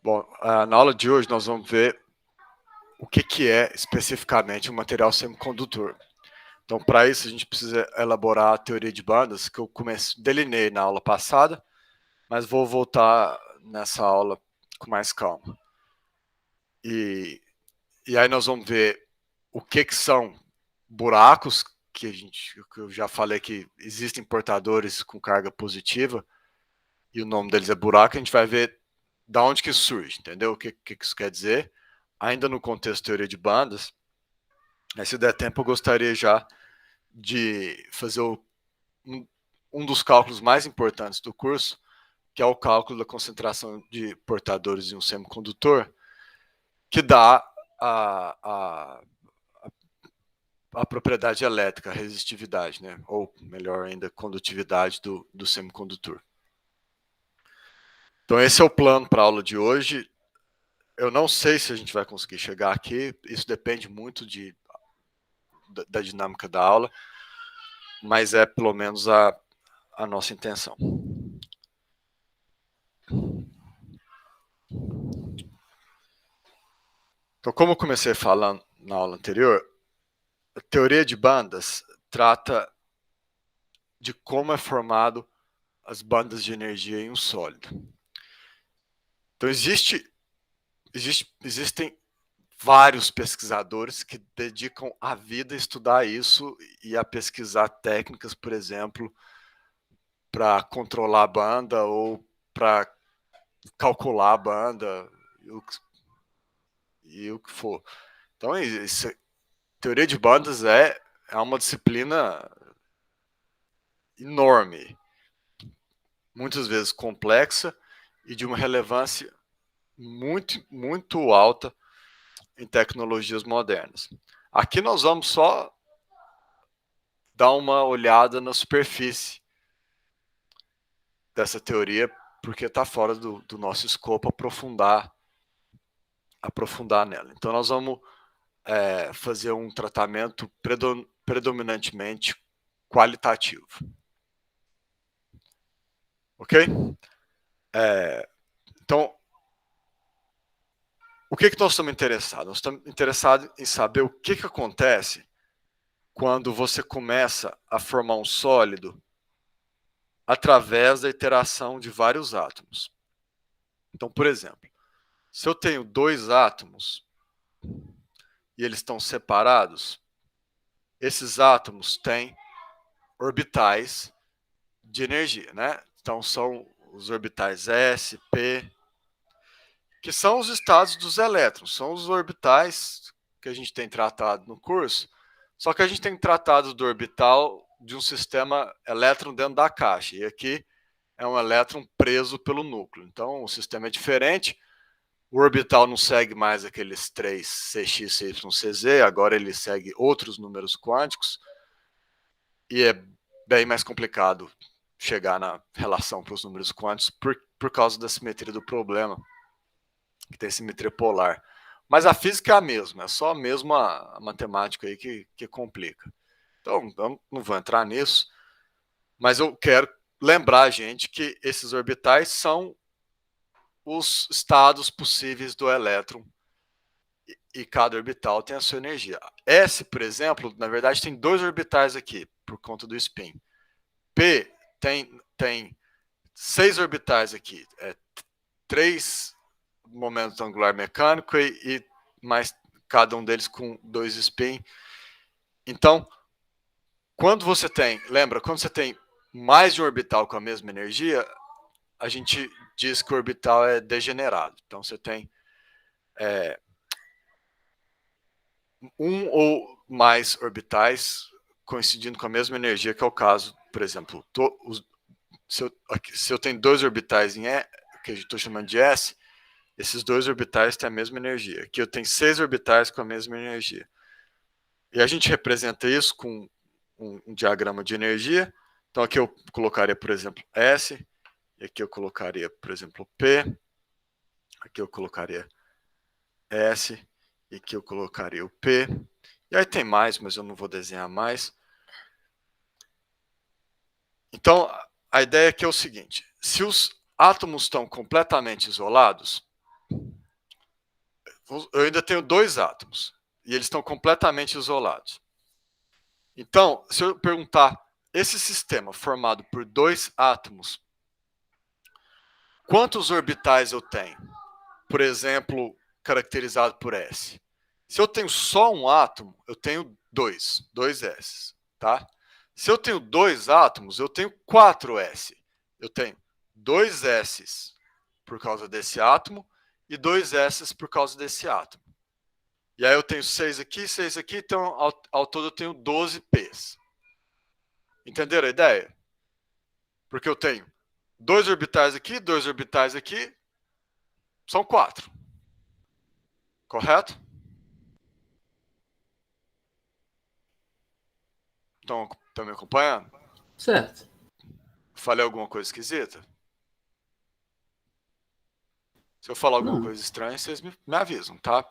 Bom, na aula de hoje nós vamos ver o que é especificamente um material semicondutor. Então, para isso, a gente precisa elaborar a teoria de bandas, que eu delineei na aula passada, mas vou voltar nessa aula com mais calma. E aí nós vamos ver o que são buracos, que eu já falei que existem portadores com carga positiva, e o nome deles é buraco. A gente vai ver da onde que isso surge, entendeu? O que isso quer dizer. Ainda no contexto de teoria de bandas, se der tempo, eu gostaria já de fazer um dos cálculos mais importantes do curso, que é o cálculo da concentração de portadores em um semicondutor, que dá a propriedade elétrica, a resistividade, né? Ou melhor ainda, condutividade do semicondutor. Então esse é o plano para a aula de hoje. Eu não sei se a gente vai conseguir chegar aqui, isso depende muito da dinâmica da aula, mas é pelo menos a nossa intenção. Então, como eu comecei falando na aula anterior, a teoria de bandas trata de como é formado as bandas de energia em um sólido. Então, existem vários pesquisadores que dedicam a vida a estudar isso e a pesquisar técnicas, por exemplo, para controlar a banda ou para calcular a banda e o que for. Então, teoria de bandas é uma disciplina enorme, muitas vezes complexa e de uma relevância muito, muito alta em tecnologias modernas. Aqui nós vamos só dar uma olhada na superfície dessa teoria, porque está fora do nosso escopo aprofundar nela. Então nós vamos fazer um tratamento predominantemente qualitativo. Ok? Então, o que nós estamos interessados? Nós estamos interessados em saber o que acontece quando você começa a formar um sólido através da interação de vários átomos. Então, por exemplo, se eu tenho dois átomos e eles estão separados, esses átomos têm orbitais de energia, né? Então, são os orbitais S, P, que são os estados dos elétrons, são os orbitais que a gente tem tratado no curso, só que a gente tem tratado do orbital de um sistema elétron dentro da caixa, e aqui é um elétron preso pelo núcleo. Então, o sistema é diferente, o orbital não segue mais aqueles 3 CX, CY, CZ, agora ele segue outros números quânticos, e é bem mais complicado chegar na relação para os números quânticos por causa da simetria do problema, que tem simetria polar. Mas a física é a mesma, é só mesmo a matemática aí que complica. Então, eu não vou entrar nisso, mas eu quero lembrar a gente que esses orbitais são os estados possíveis do elétron e cada orbital tem a sua energia. S, por exemplo, na verdade tem dois orbitais aqui, por conta do spin. P tem 6 orbitais aqui, 3 momentos angular mecânico e mais cada um deles com 2 spin. Então, quando você tem mais de um orbital com a mesma energia, a gente diz que o orbital é degenerado. Então, você tem um ou mais orbitais coincidindo com a mesma energia, que é o caso, por exemplo, se eu tenho 2 orbitais em E, que eu estou chamando de S, esses 2 orbitais têm a mesma energia. Aqui eu tenho 6 orbitais com a mesma energia. E a gente representa isso com um diagrama de energia. Então aqui eu colocaria, por exemplo, S, e aqui eu colocaria, por exemplo, P, aqui eu colocaria S, e aqui eu colocaria o P. E aí tem mais, mas eu não vou desenhar mais. Então, a ideia aqui é o seguinte. se os átomos estão completamente isolados, eu ainda tenho dois átomos e eles estão completamente isolados. Então, se eu perguntar, esse sistema formado por dois átomos, quantos orbitais eu tenho? Por exemplo, caracterizado por S. Se eu tenho só um átomo, eu tenho dois S, tá? Se eu tenho dois átomos, eu tenho 4S. Eu tenho dois S's por causa desse átomo e dois S's por causa desse átomo. E aí eu tenho 6 aqui, então ao todo eu tenho 12 P's. Entenderam a ideia? Porque eu tenho dois orbitais aqui, são 4. Correto? Estão me acompanhando? Certo. Falei alguma coisa esquisita? Se eu falar alguma Não. coisa estranha, vocês me avisam, tá?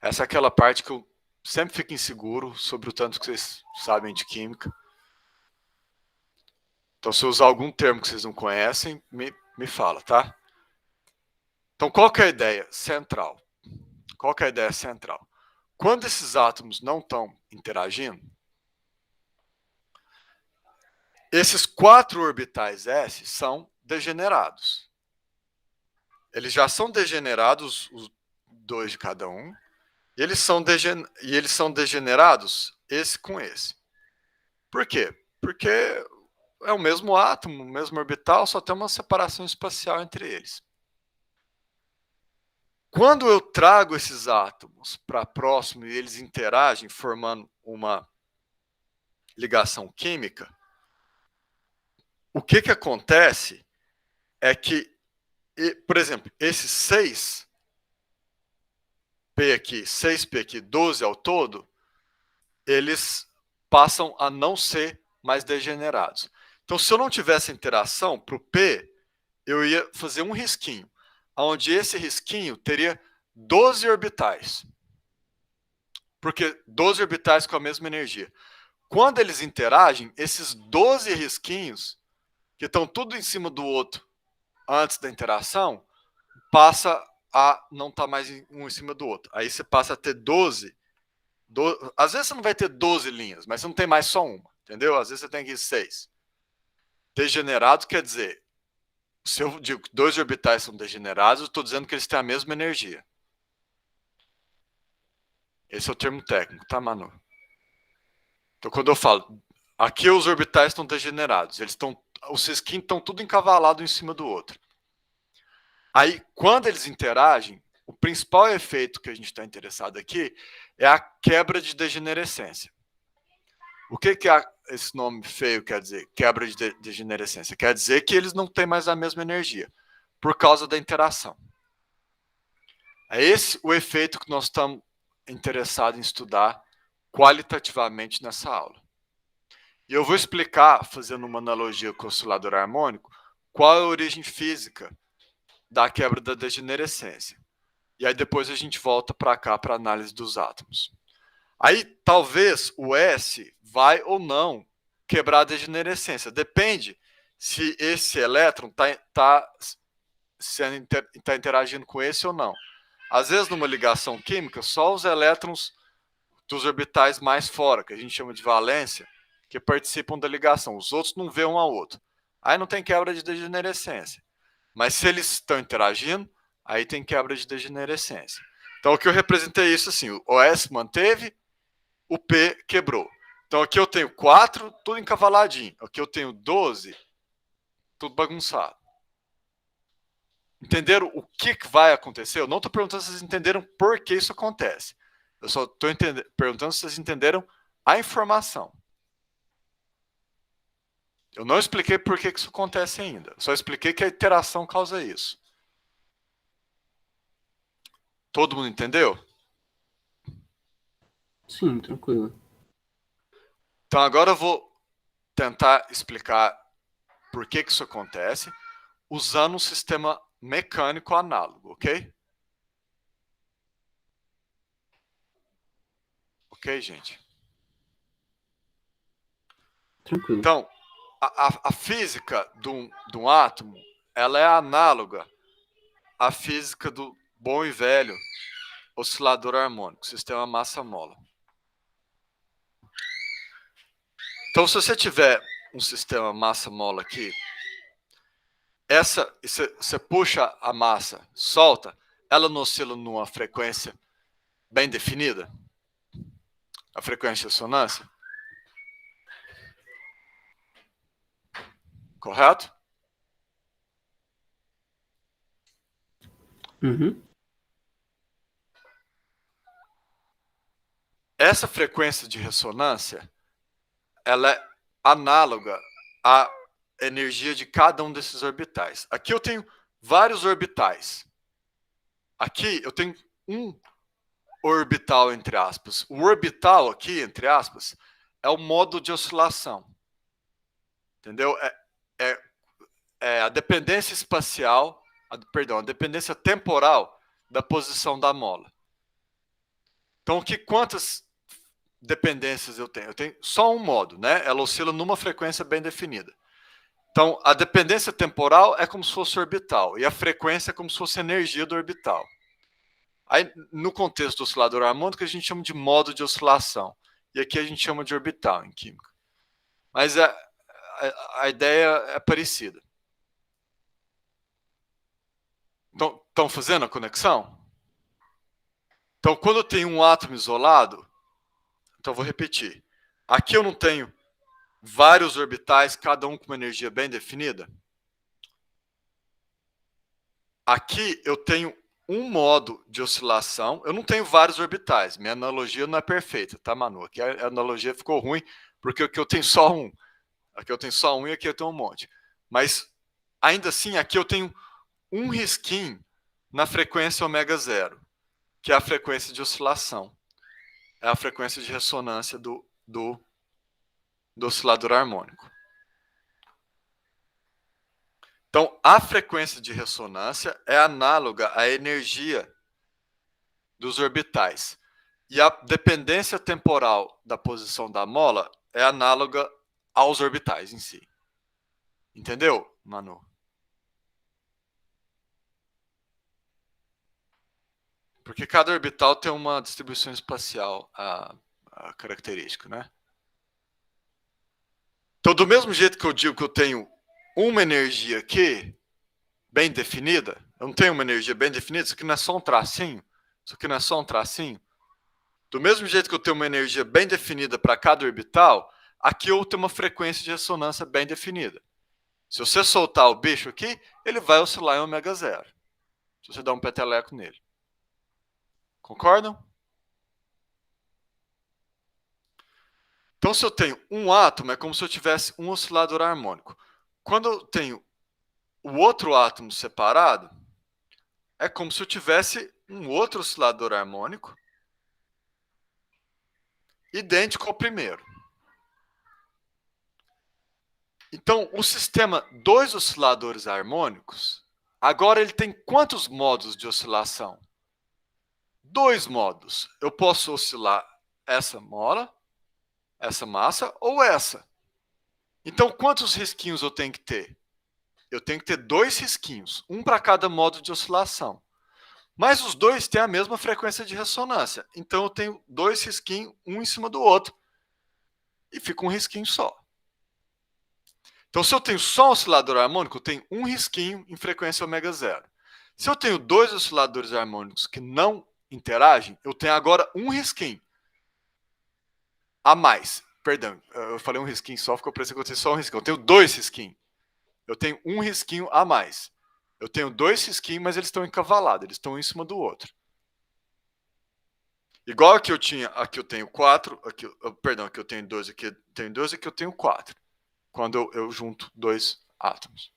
Essa é aquela parte que eu sempre fico inseguro sobre o tanto que vocês sabem de química. Então, se eu usar algum termo que vocês não conhecem, me fala, tá? Então, qual que é a ideia central? Qual que é a ideia central? Quando esses átomos não estão interagindo, esses 4 orbitais S são degenerados. Eles já são degenerados, os 2 de cada um, e eles são degenerados esse com esse. Por quê? Porque é o mesmo átomo, o mesmo orbital, só tem uma separação espacial entre eles. Quando eu trago esses átomos para próximo e eles interagem formando uma ligação química, o que acontece é que, por exemplo, esses 6P aqui, 12 ao todo, eles passam a não ser mais degenerados. Então, se eu não tivesse interação para o P, eu ia fazer um risquinho, onde esse risquinho teria 12 orbitais. Porque 12 orbitais com a mesma energia. Quando eles interagem, esses 12 risquinhos, que estão tudo em cima do outro antes da interação, passa a não estar mais um em cima do outro. Aí você passa a ter 12. Às vezes você não vai ter 12 linhas, mas você não tem mais só uma, entendeu? Às vezes você tem aqui 6. Degenerado quer dizer, se eu digo que 2 orbitais são degenerados, eu estou dizendo que eles têm a mesma energia. Esse é o termo técnico, tá, Manu? Então, quando eu falo, aqui os orbitais estão degenerados, os risquinhos estão tudo encavalado em cima do outro. Aí, quando eles interagem, o principal efeito que a gente está interessado aqui é a quebra de degenerescência. O que esse nome feio quer dizer? Quebra de degenerescência. Quer dizer que eles não têm mais a mesma energia, por causa da interação. É esse o efeito que nós estamos interessados em estudar qualitativamente nessa aula. E eu vou explicar, fazendo uma analogia com o oscilador harmônico, qual é a origem física da quebra da degenerescência. E aí depois a gente volta para cá para a análise dos átomos. Aí talvez o S vai ou não quebrar a degenerescência. Depende se esse elétron está interagindo com esse ou não. Às vezes, numa ligação química, só os elétrons dos orbitais mais fora, que a gente chama de valência, que participam da ligação. Os outros não vê um ao outro. Aí não tem quebra de degenerescência. Mas se eles estão interagindo, aí tem quebra de degenerescência. Então, o que eu representei isso assim, o S manteve, o P quebrou. Então, aqui eu tenho 4, tudo encavaladinho. Aqui eu tenho 12, tudo bagunçado. Entenderam o que vai acontecer? Eu não estou perguntando se vocês entenderam por que isso acontece. Eu só estou perguntando se vocês entenderam a informação. Eu não expliquei por que isso acontece ainda. Só expliquei que a interação causa isso. Todo mundo entendeu? Sim, tranquilo. Então agora eu vou tentar explicar por que isso acontece usando um sistema mecânico análogo, ok? Ok, gente? Tranquilo. Então, a física de um átomo, ela é análoga à física do bom e velho oscilador harmônico, sistema massa-mola. Então, se você tiver um sistema massa-mola aqui, você puxa a massa, solta, ela não oscila numa frequência bem definida, a frequência de ressonância, correto? Uhum. Essa frequência de ressonância, ela é análoga à energia de cada um desses orbitais. Aqui eu tenho vários orbitais. Aqui eu tenho um orbital, entre aspas. O orbital aqui, entre aspas, é o modo de oscilação. Entendeu? É a dependência espacial, a dependência temporal da posição da mola. Então, quantas dependências eu tenho? Eu tenho só um modo, né? Ela oscila numa frequência bem definida. Então, a dependência temporal é como se fosse orbital, e a frequência é como se fosse a energia do orbital. Aí, no contexto do oscilador harmônico, a gente chama de modo de oscilação. E aqui a gente chama de orbital em química. Mas a ideia é parecida. Então, estão fazendo a conexão? Então, quando eu tenho um átomo isolado, então vou repetir. Aqui eu não tenho vários orbitais, cada um com uma energia bem definida. Aqui eu tenho um modo de oscilação. Eu não tenho vários orbitais. Minha analogia não é perfeita, tá, Manu? Aqui a analogia ficou ruim, porque aqui eu tenho só um. Aqui eu tenho só um e aqui eu tenho um monte. Mas, ainda assim, aqui eu tenho um risquinho na frequência ômega zero, que é a frequência de oscilação. É a frequência de ressonância do oscilador harmônico. Então, a frequência de ressonância é análoga à energia dos orbitais. E a dependência temporal da posição da mola é análoga aos orbitais em si. Entendeu, Manu? Porque cada orbital tem uma distribuição espacial característica, né? Então, do mesmo jeito que eu digo que eu tenho uma energia aqui, bem definida, eu não tenho uma energia bem definida, isso aqui não é só um tracinho, isso aqui não é só um tracinho. Do mesmo jeito que eu tenho uma energia bem definida para cada orbital, aqui eu tenho uma frequência de ressonância bem definida. Se você soltar o bicho aqui, ele vai oscilar em ômega zero. Se você dar um peteleco nele. Concordam? Então, se eu tenho um átomo, é como se eu tivesse um oscilador harmônico. Quando eu tenho o outro átomo separado, é como se eu tivesse um outro oscilador harmônico idêntico ao primeiro. Então, o sistema dois osciladores harmônicos, agora ele tem quantos modos de oscilação? Dois modos. Eu posso oscilar essa mola, essa massa ou essa. Então, quantos risquinhos eu tenho que ter? Eu tenho que ter dois risquinhos, um para cada modo de oscilação. Mas os dois têm a mesma frequência de ressonância. Então, eu tenho dois risquinhos, um em cima do outro. E fica um risquinho só. Então, se eu tenho só um oscilador harmônico, eu tenho um risquinho em frequência ômega zero. Se eu tenho dois osciladores harmônicos que não interagem, eu tenho agora um risquinho a mais. Perdão, eu falei um risquinho só, ficou parecendo que eu tenho só um risquinho. Eu tenho dois risquinhos. Eu tenho um risquinho a mais. Eu tenho dois risquinhos, mas eles estão encavalados, eles estão um em cima do outro. Igual aqui eu tinha, aqui eu tenho 4, aqui eu tenho 2, aqui eu tenho 2, aqui eu tenho 4. Quando eu junto dois átomos.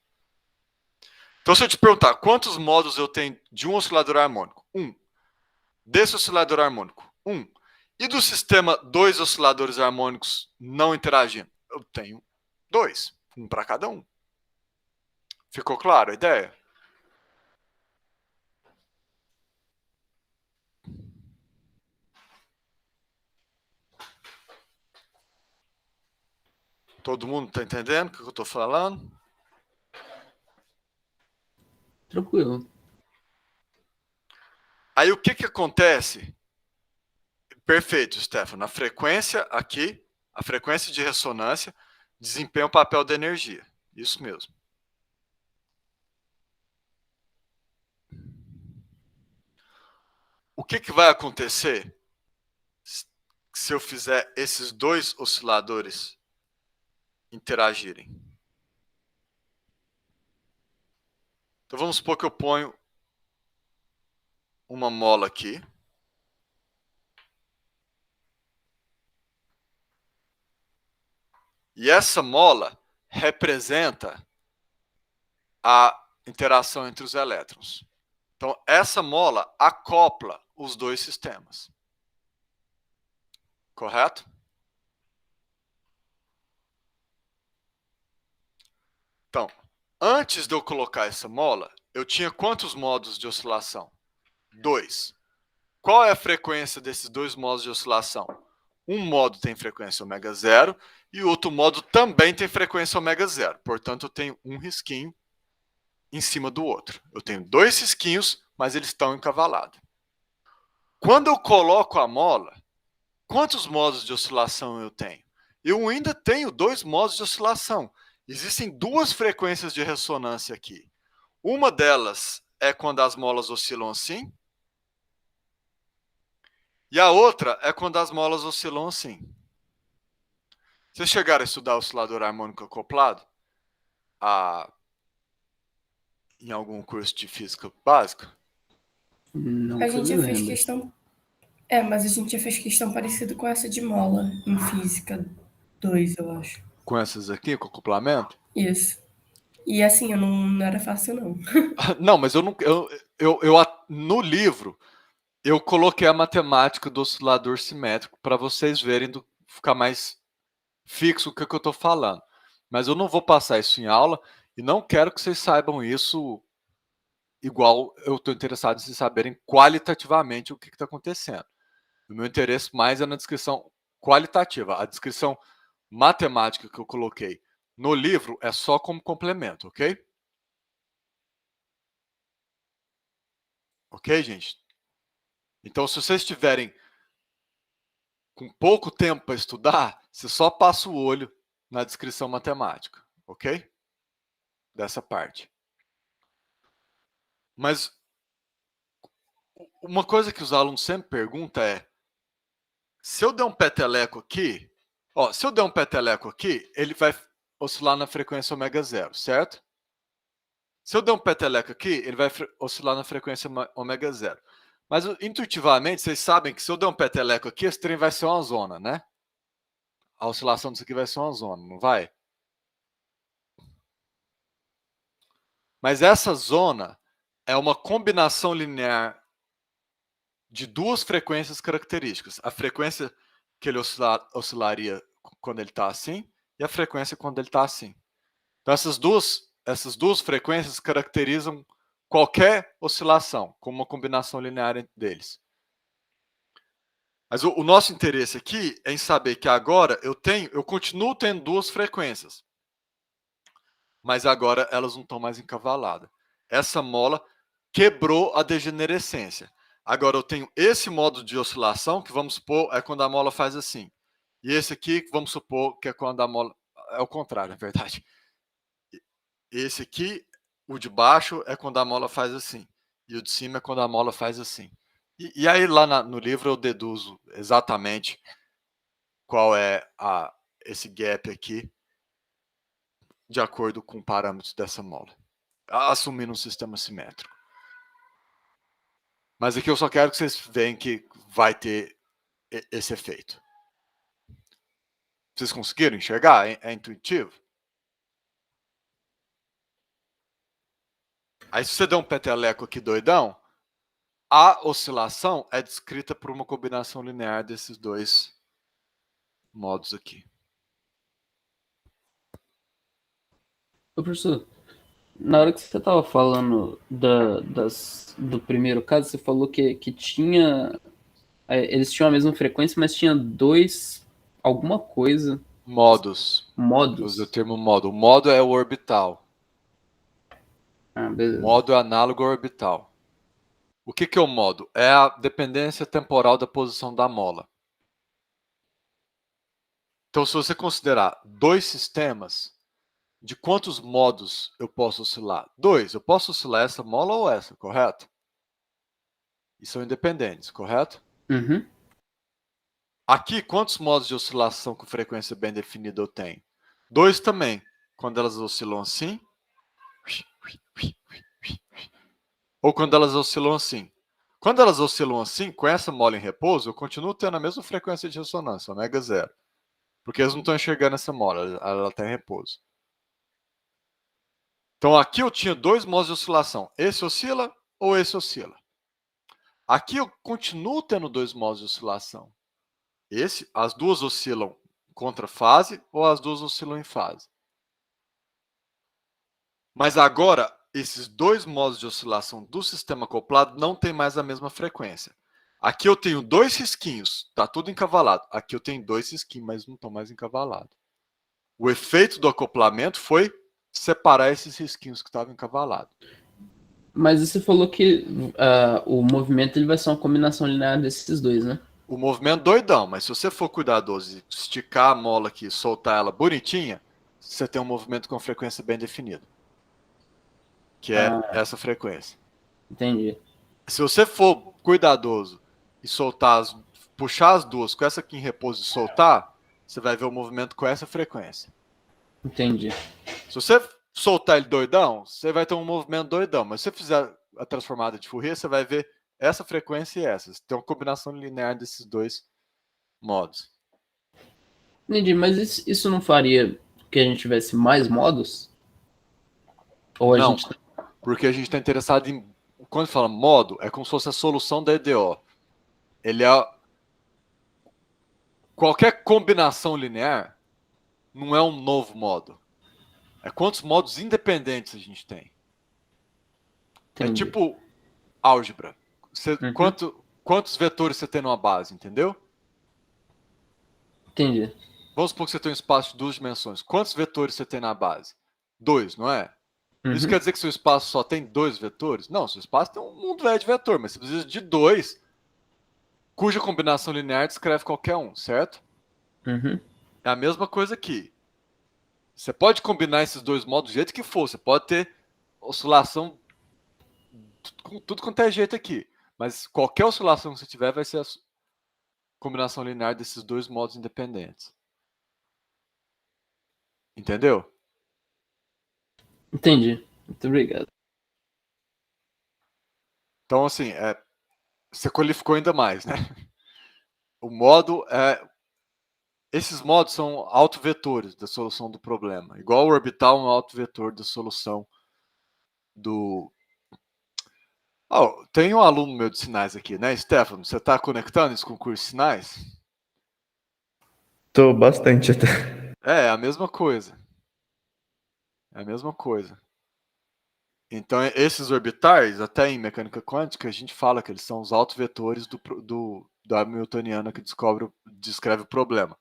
Então, se eu te perguntar quantos modos eu tenho de um oscilador harmônico? Um. Desse oscilador harmônico? Um. E do sistema dois osciladores harmônicos não interagindo? Eu tenho dois. Um para cada um. Ficou claro a ideia? Todo mundo está entendendo o que eu estou falando? Tranquilo. Aí o que acontece? Perfeito, Stefano. A frequência aqui, a frequência de ressonância, desempenha o papel da energia. Isso mesmo. O que vai acontecer se eu fizer esses dois osciladores interagirem? Então vamos supor que eu ponho uma mola aqui. E essa mola representa a interação entre os elétrons. Então, essa mola acopla os dois sistemas. Correto? Então, antes de eu colocar essa mola, eu tinha quantos modos de oscilação? 2. Qual é a frequência desses dois modos de oscilação? Um modo tem frequência ômega 0 e o outro modo também tem frequência ômega 0. Portanto, eu tenho um risquinho em cima do outro. Eu tenho dois risquinhos, mas eles estão encavalados. Quando eu coloco a mola, quantos modos de oscilação eu tenho? Eu ainda tenho dois modos de oscilação. Existem duas frequências de ressonância aqui. Uma delas é quando as molas oscilam assim, e a outra é quando as molas oscilam assim. Vocês chegaram a estudar oscilador harmônico acoplado? Em algum curso de física básica? Não A que eu gente me já fez lembre. questão. Mas a gente já fez questão parecida com essa de mola, em física 2, eu acho. Com essas aqui, com acoplamento? Isso. E assim, eu não era fácil, não. Não, mas eu não. No livro, eu coloquei a matemática do oscilador simétrico para vocês verem, ficar mais fixo o que eu estou falando. Mas eu não vou passar isso em aula e não quero que vocês saibam isso igual eu estou interessado em vocês saberem qualitativamente o que está acontecendo. O meu interesse mais é na descrição qualitativa. A descrição matemática que eu coloquei no livro é só como complemento, ok? Ok, gente? Então, se vocês estiverem com pouco tempo para estudar, você só passa o olho na descrição matemática, ok? Dessa parte. Mas uma coisa que os alunos sempre perguntam é: se eu der um peteleco aqui, se eu der um peteleco aqui, ele vai oscilar na frequência ômega 0, certo? Se eu der um peteleco aqui, ele vai oscilar na frequência ômega 0. Mas intuitivamente, vocês sabem que se eu der um peteleco aqui, esse trem vai ser uma zona, né? A oscilação disso aqui vai ser uma zona, não vai? Mas essa zona é uma combinação linear de duas frequências características. A frequência que ele oscilaria quando ele está assim e a frequência quando ele está assim. Então, essas duas frequências caracterizam qualquer oscilação, como uma combinação linear deles. Mas o nosso interesse aqui é em saber que agora eu continuo tendo duas frequências, mas agora elas não estão mais encavaladas. Essa mola quebrou a degenerescência. Agora eu tenho esse modo de oscilação, que vamos supor é quando a mola faz assim. E esse aqui, vamos supor que é quando a mola... É o contrário, na verdade. Esse aqui, o de baixo, é quando a mola faz assim. E o de cima é quando a mola faz assim. E aí lá no livro eu deduzo exatamente qual é esse gap aqui, de acordo com parâmetros dessa mola, assumindo um sistema simétrico. Mas aqui eu só quero que vocês vejam que vai ter esse efeito. Vocês conseguiram enxergar? É intuitivo? Aí se você der um peteleco aqui doidão, a oscilação é descrita por uma combinação linear desses dois modos aqui. Ô, professor, na hora que você estava falando do primeiro caso, você falou que tinha... Eles tinham a mesma frequência, mas tinha dois... alguma coisa Modos. Eu modos? uso o termo modo. O modo é o orbital. Ah, O beleza. modo é análogo ao orbital. O que é o modo? É a dependência temporal da posição da mola. Então, se você considerar dois sistemas, de quantos modos eu posso oscilar? Dois. Eu posso oscilar essa mola ou essa, correto? E são independentes, correto? Uhum. Aqui, quantos modos de oscilação com frequência bem definida eu tenho? Dois também. Quando elas oscilam assim. Ou quando elas oscilam assim. Quando elas oscilam assim, com essa mola em repouso, eu continuo tendo a mesma frequência de ressonância, ômega zero. Porque eles não estão enxergando essa mola, ela está em repouso. Então aqui eu tinha dois modos de oscilação. Esse oscila ou esse oscila. Aqui eu continuo tendo dois modos de oscilação. As duas oscilam contra fase ou as duas oscilam em fase. Mas agora, esses dois modos de oscilação do sistema acoplado não têm mais a mesma frequência. Aqui eu tenho dois risquinhos, está tudo encavalado. Aqui eu tenho dois risquinhos, mas não estão mais encavalados. O efeito do acoplamento foi separar esses risquinhos que estavam encavalados. Mas você falou que o movimento ele vai ser uma combinação linear desses dois, né? O movimento doidão, mas se você for cuidadoso e esticar a mola aqui e soltar ela bonitinha, você tem um movimento com frequência bem definida. Que é essa frequência. Entendi. Se você for cuidadoso e puxar as duas com essa aqui em repouso e soltar, você vai ver o movimento com essa frequência. Entendi. Se você soltar ele doidão, você vai ter um movimento doidão. Mas se você fizer a transformada de Fourier, você vai ver essa frequência e essa. Você tem uma combinação linear desses dois modos. Entendi, mas isso não faria que a gente tivesse mais modos? Ou a Não, gente... porque a gente está interessado em... Quando fala modo, é como se fosse a solução da EDO. Ele é... Qualquer combinação linear não é um novo modo. É quantos modos independentes a gente tem. Entendi. É tipo álgebra. Uhum. Quantos vetores você tem numa base, entendeu? Entendi. Vamos supor que você tem um espaço de duas dimensões. Quantos vetores você tem na base? Dois, não é? Isso Uhum. quer dizer que seu espaço só tem dois vetores? Não, seu espaço tem um mundo de vetor, mas você precisa de dois, cuja combinação linear descreve qualquer um, certo? Uhum. É a mesma coisa aqui. Você pode combinar esses dois modos do jeito que for. Você pode ter oscilação com tudo quanto é jeito aqui. Mas qualquer oscilação que você tiver vai ser a combinação linear desses dois modos independentes. Entendeu? Entendi. Muito obrigado. Então, assim, você qualificou ainda mais, né? O modo é... Esses modos são autovetores da solução do problema. Igual o orbital é um autovetor da solução do... Oh, tem um aluno meu de sinais aqui, né, Stefano? Você está conectando isso com o curso de sinais? Tô bastante até. É a mesma coisa. É a mesma coisa. Então, esses orbitais, até em mecânica quântica, a gente fala que eles são os autovetores da Hamiltoniana que descreve o problema.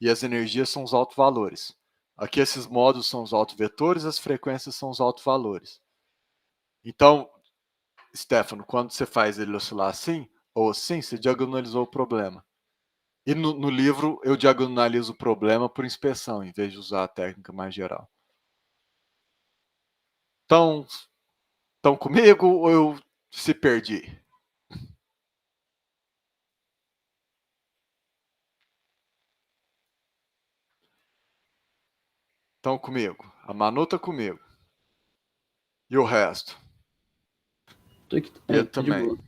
E as energias são os autovalores. Aqui esses modos são os autovetores, as frequências são os autovalores. Então, Stefano, quando você faz ele oscilar assim ou assim, você diagonalizou o problema. E no livro eu diagonalizo o problema por inspeção, em vez de usar a técnica mais geral. Então, estão comigo ou eu se perdi? Estão comigo. A Manu está comigo. E o resto? Tô aqui Pedro tô de também. boa.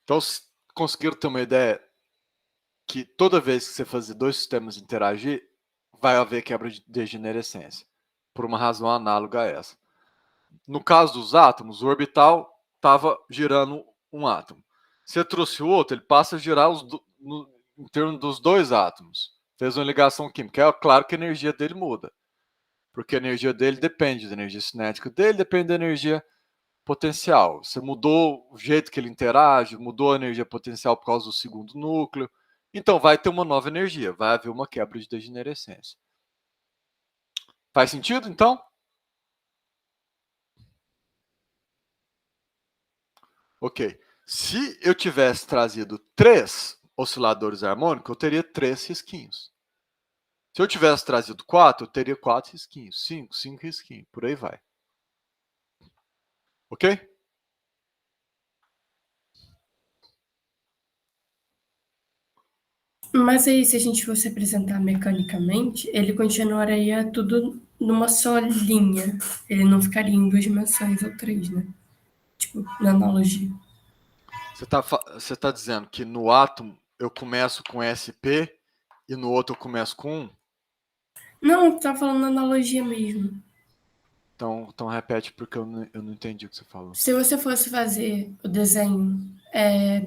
Então, conseguiram ter uma ideia que toda vez que você fazer dois sistemas interagir, vai haver quebra de degenerescência, por uma razão análoga a essa. No caso dos átomos, o orbital estava girando um átomo. Você trouxe o outro, ele passa a girar em torno dos dois átomos. Fez uma ligação química. É claro que a energia dele muda, porque a energia dele depende da energia cinética dele, depende da energia potencial. Você mudou o jeito que ele interage, mudou a energia potencial por causa do segundo núcleo. Então vai ter uma nova energia, vai haver uma quebra de degenerescência. Faz sentido, então? Ok. Se eu tivesse trazido 3 osciladores harmônicos, eu teria 3 risquinhos. Se eu tivesse trazido 4, eu teria 4 risquinhos. 5 risquinhos. Por aí vai. Ok? Mas aí, se a gente fosse apresentar mecanicamente, ele continuaria tudo numa só linha. Ele não ficaria em 2 dimensões ou 3, né? Tipo, na analogia. Você tá dizendo que no átomo eu começo com SP e no outro eu começo com 1? Não, tá falando na analogia mesmo. Então repete porque eu não entendi o que você falou. Se você fosse fazer o desenho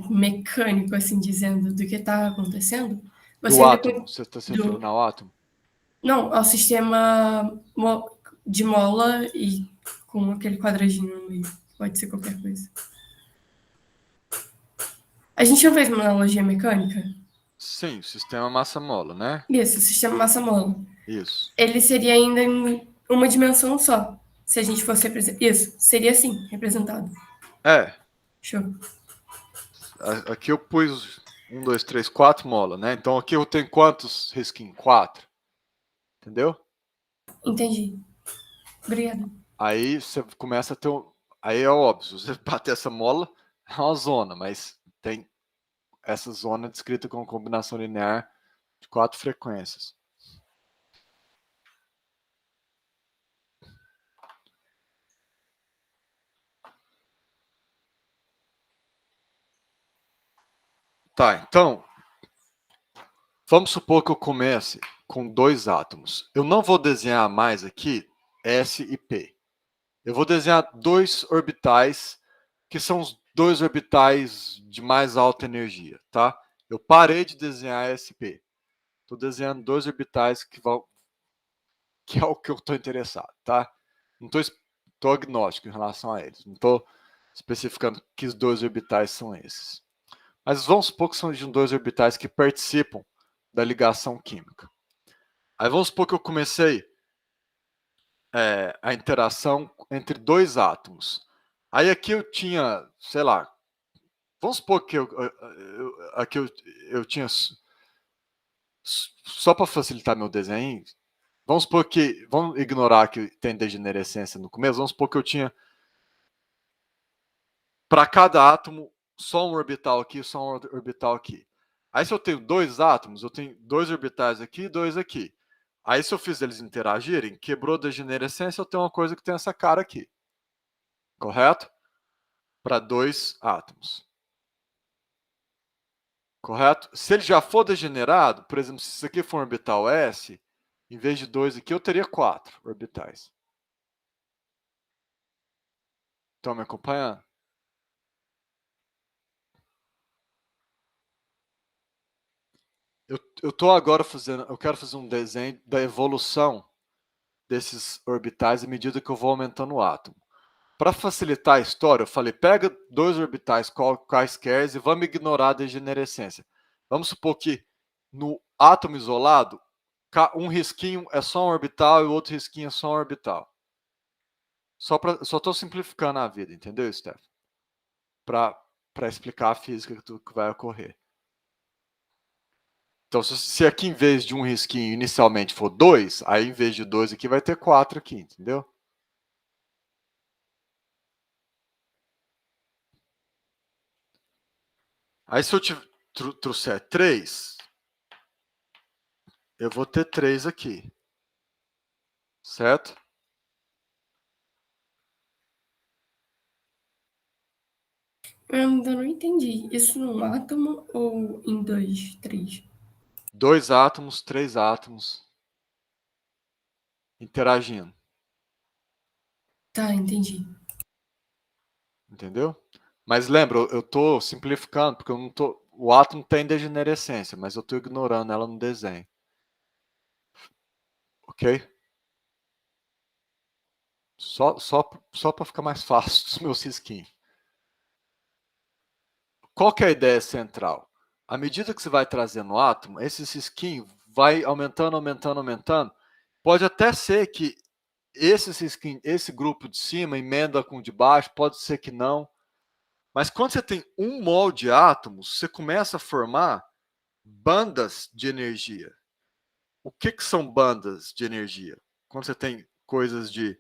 mecânico, assim dizendo, do que está acontecendo, você Do ainda átomo, você está se referindo do, ao átomo? não, ao sistema de mola e com aquele quadradinho no meio. Pode ser qualquer coisa. A gente não fez uma analogia mecânica? Sim, o sistema massa-mola, né? Isso, o sistema massa-mola. Isso. Ele seria ainda em uma dimensão só. Se a gente fosse representar. Isso, seria assim, representado. É, Show. aqui eu pus 1, 2, 3, 4 mola, né? Então aqui eu tenho quantos risquinhos? 4. Entendeu? Entendi. Obrigada. Aí você começa a ter Aí é óbvio, se você bater essa mola, é uma zona, mas tem essa zona descrita como combinação linear de 4 frequências. Tá, então, vamos supor que eu comece com 2 átomos. Eu não vou desenhar mais aqui S e P. Eu vou desenhar 2 orbitais, que são os 2 orbitais de mais alta energia, tá? Eu parei de desenhar SP. Estou desenhando 2 orbitais que é o que eu estou interessado, tá? Não estou agnóstico em relação a eles. Não estou especificando que os 2 orbitais são esses. Mas vamos supor que são de 2 orbitais que participam da ligação química. Aí vamos supor que eu comecei a interação entre 2 átomos. Aí aqui eu tinha, sei lá, vamos supor que aqui eu tinha, só para facilitar meu desenho, vamos ignorar que tem degenerescência no começo, vamos supor que eu tinha, para cada átomo, só um orbital aqui, só um orbital aqui. Aí se eu tenho 2 átomos, eu tenho 2 orbitais aqui e 2 aqui. Aí se eu fiz eles interagirem, quebrou a degenerescência, eu tenho uma coisa que tem essa cara aqui. Correto? Para 2 átomos. Correto? Se ele já for degenerado, por exemplo, se isso aqui for um orbital S, em vez de 2 aqui, eu teria 4 orbitais. Estão me acompanhando? Eu estou agora eu quero fazer um desenho da evolução desses orbitais à medida que eu vou aumentando o átomo. Para facilitar a história, eu falei, pega 2 orbitais quaisquer e vamos ignorar a degenerescência. Vamos supor que no átomo isolado, um risquinho é só um orbital e o outro risquinho é só um orbital. Só estou simplificando a vida, entendeu, Steph? Para explicar a física que vai ocorrer. Então, se aqui em vez de um risquinho inicialmente for 2, aí em vez de 2 aqui vai ter 4 aqui, entendeu? Aí se eu trouxer 3, eu vou ter 3 aqui. Certo? Eu ainda não entendi. Isso num átomo ou em 2, 3? 2 átomos, 3 átomos interagindo. Tá, entendi. Entendeu? Mas lembra, eu estou simplificando, porque eu não tô, o átomo tem degenerescência, mas eu estou ignorando ela no desenho. Ok? Só para ficar mais fácil dos meus risquinhos. Qual que é a ideia central? À medida que você vai trazendo o átomo, esse risquinho vai aumentando, aumentando, aumentando. Pode até ser que esse grupo de cima emenda com o de baixo, pode ser que não. Mas quando você tem 1 mol de átomos, você começa a formar bandas de energia. O que são bandas de energia? Quando você tem coisas de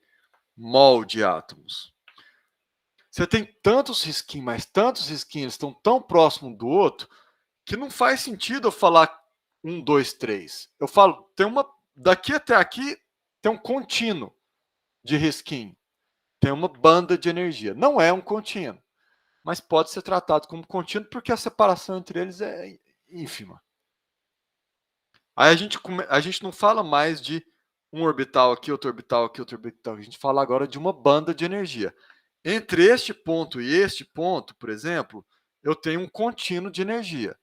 mol de átomos. Você tem tantos risquinhos, mas tantos risquinhos estão tão próximos um do outro que não faz sentido eu falar 1, 2, 3. Eu falo, tem uma daqui até aqui tem um contínuo de risquinho. Tem uma banda de energia. Não é um contínuo, mas pode ser tratado como contínuo porque a separação entre eles é ínfima. Aí a gente não fala mais de um orbital aqui, outro orbital aqui, outro orbital. A gente fala agora de uma banda de energia. Entre este ponto e este ponto, por exemplo, eu tenho um contínuo de energia.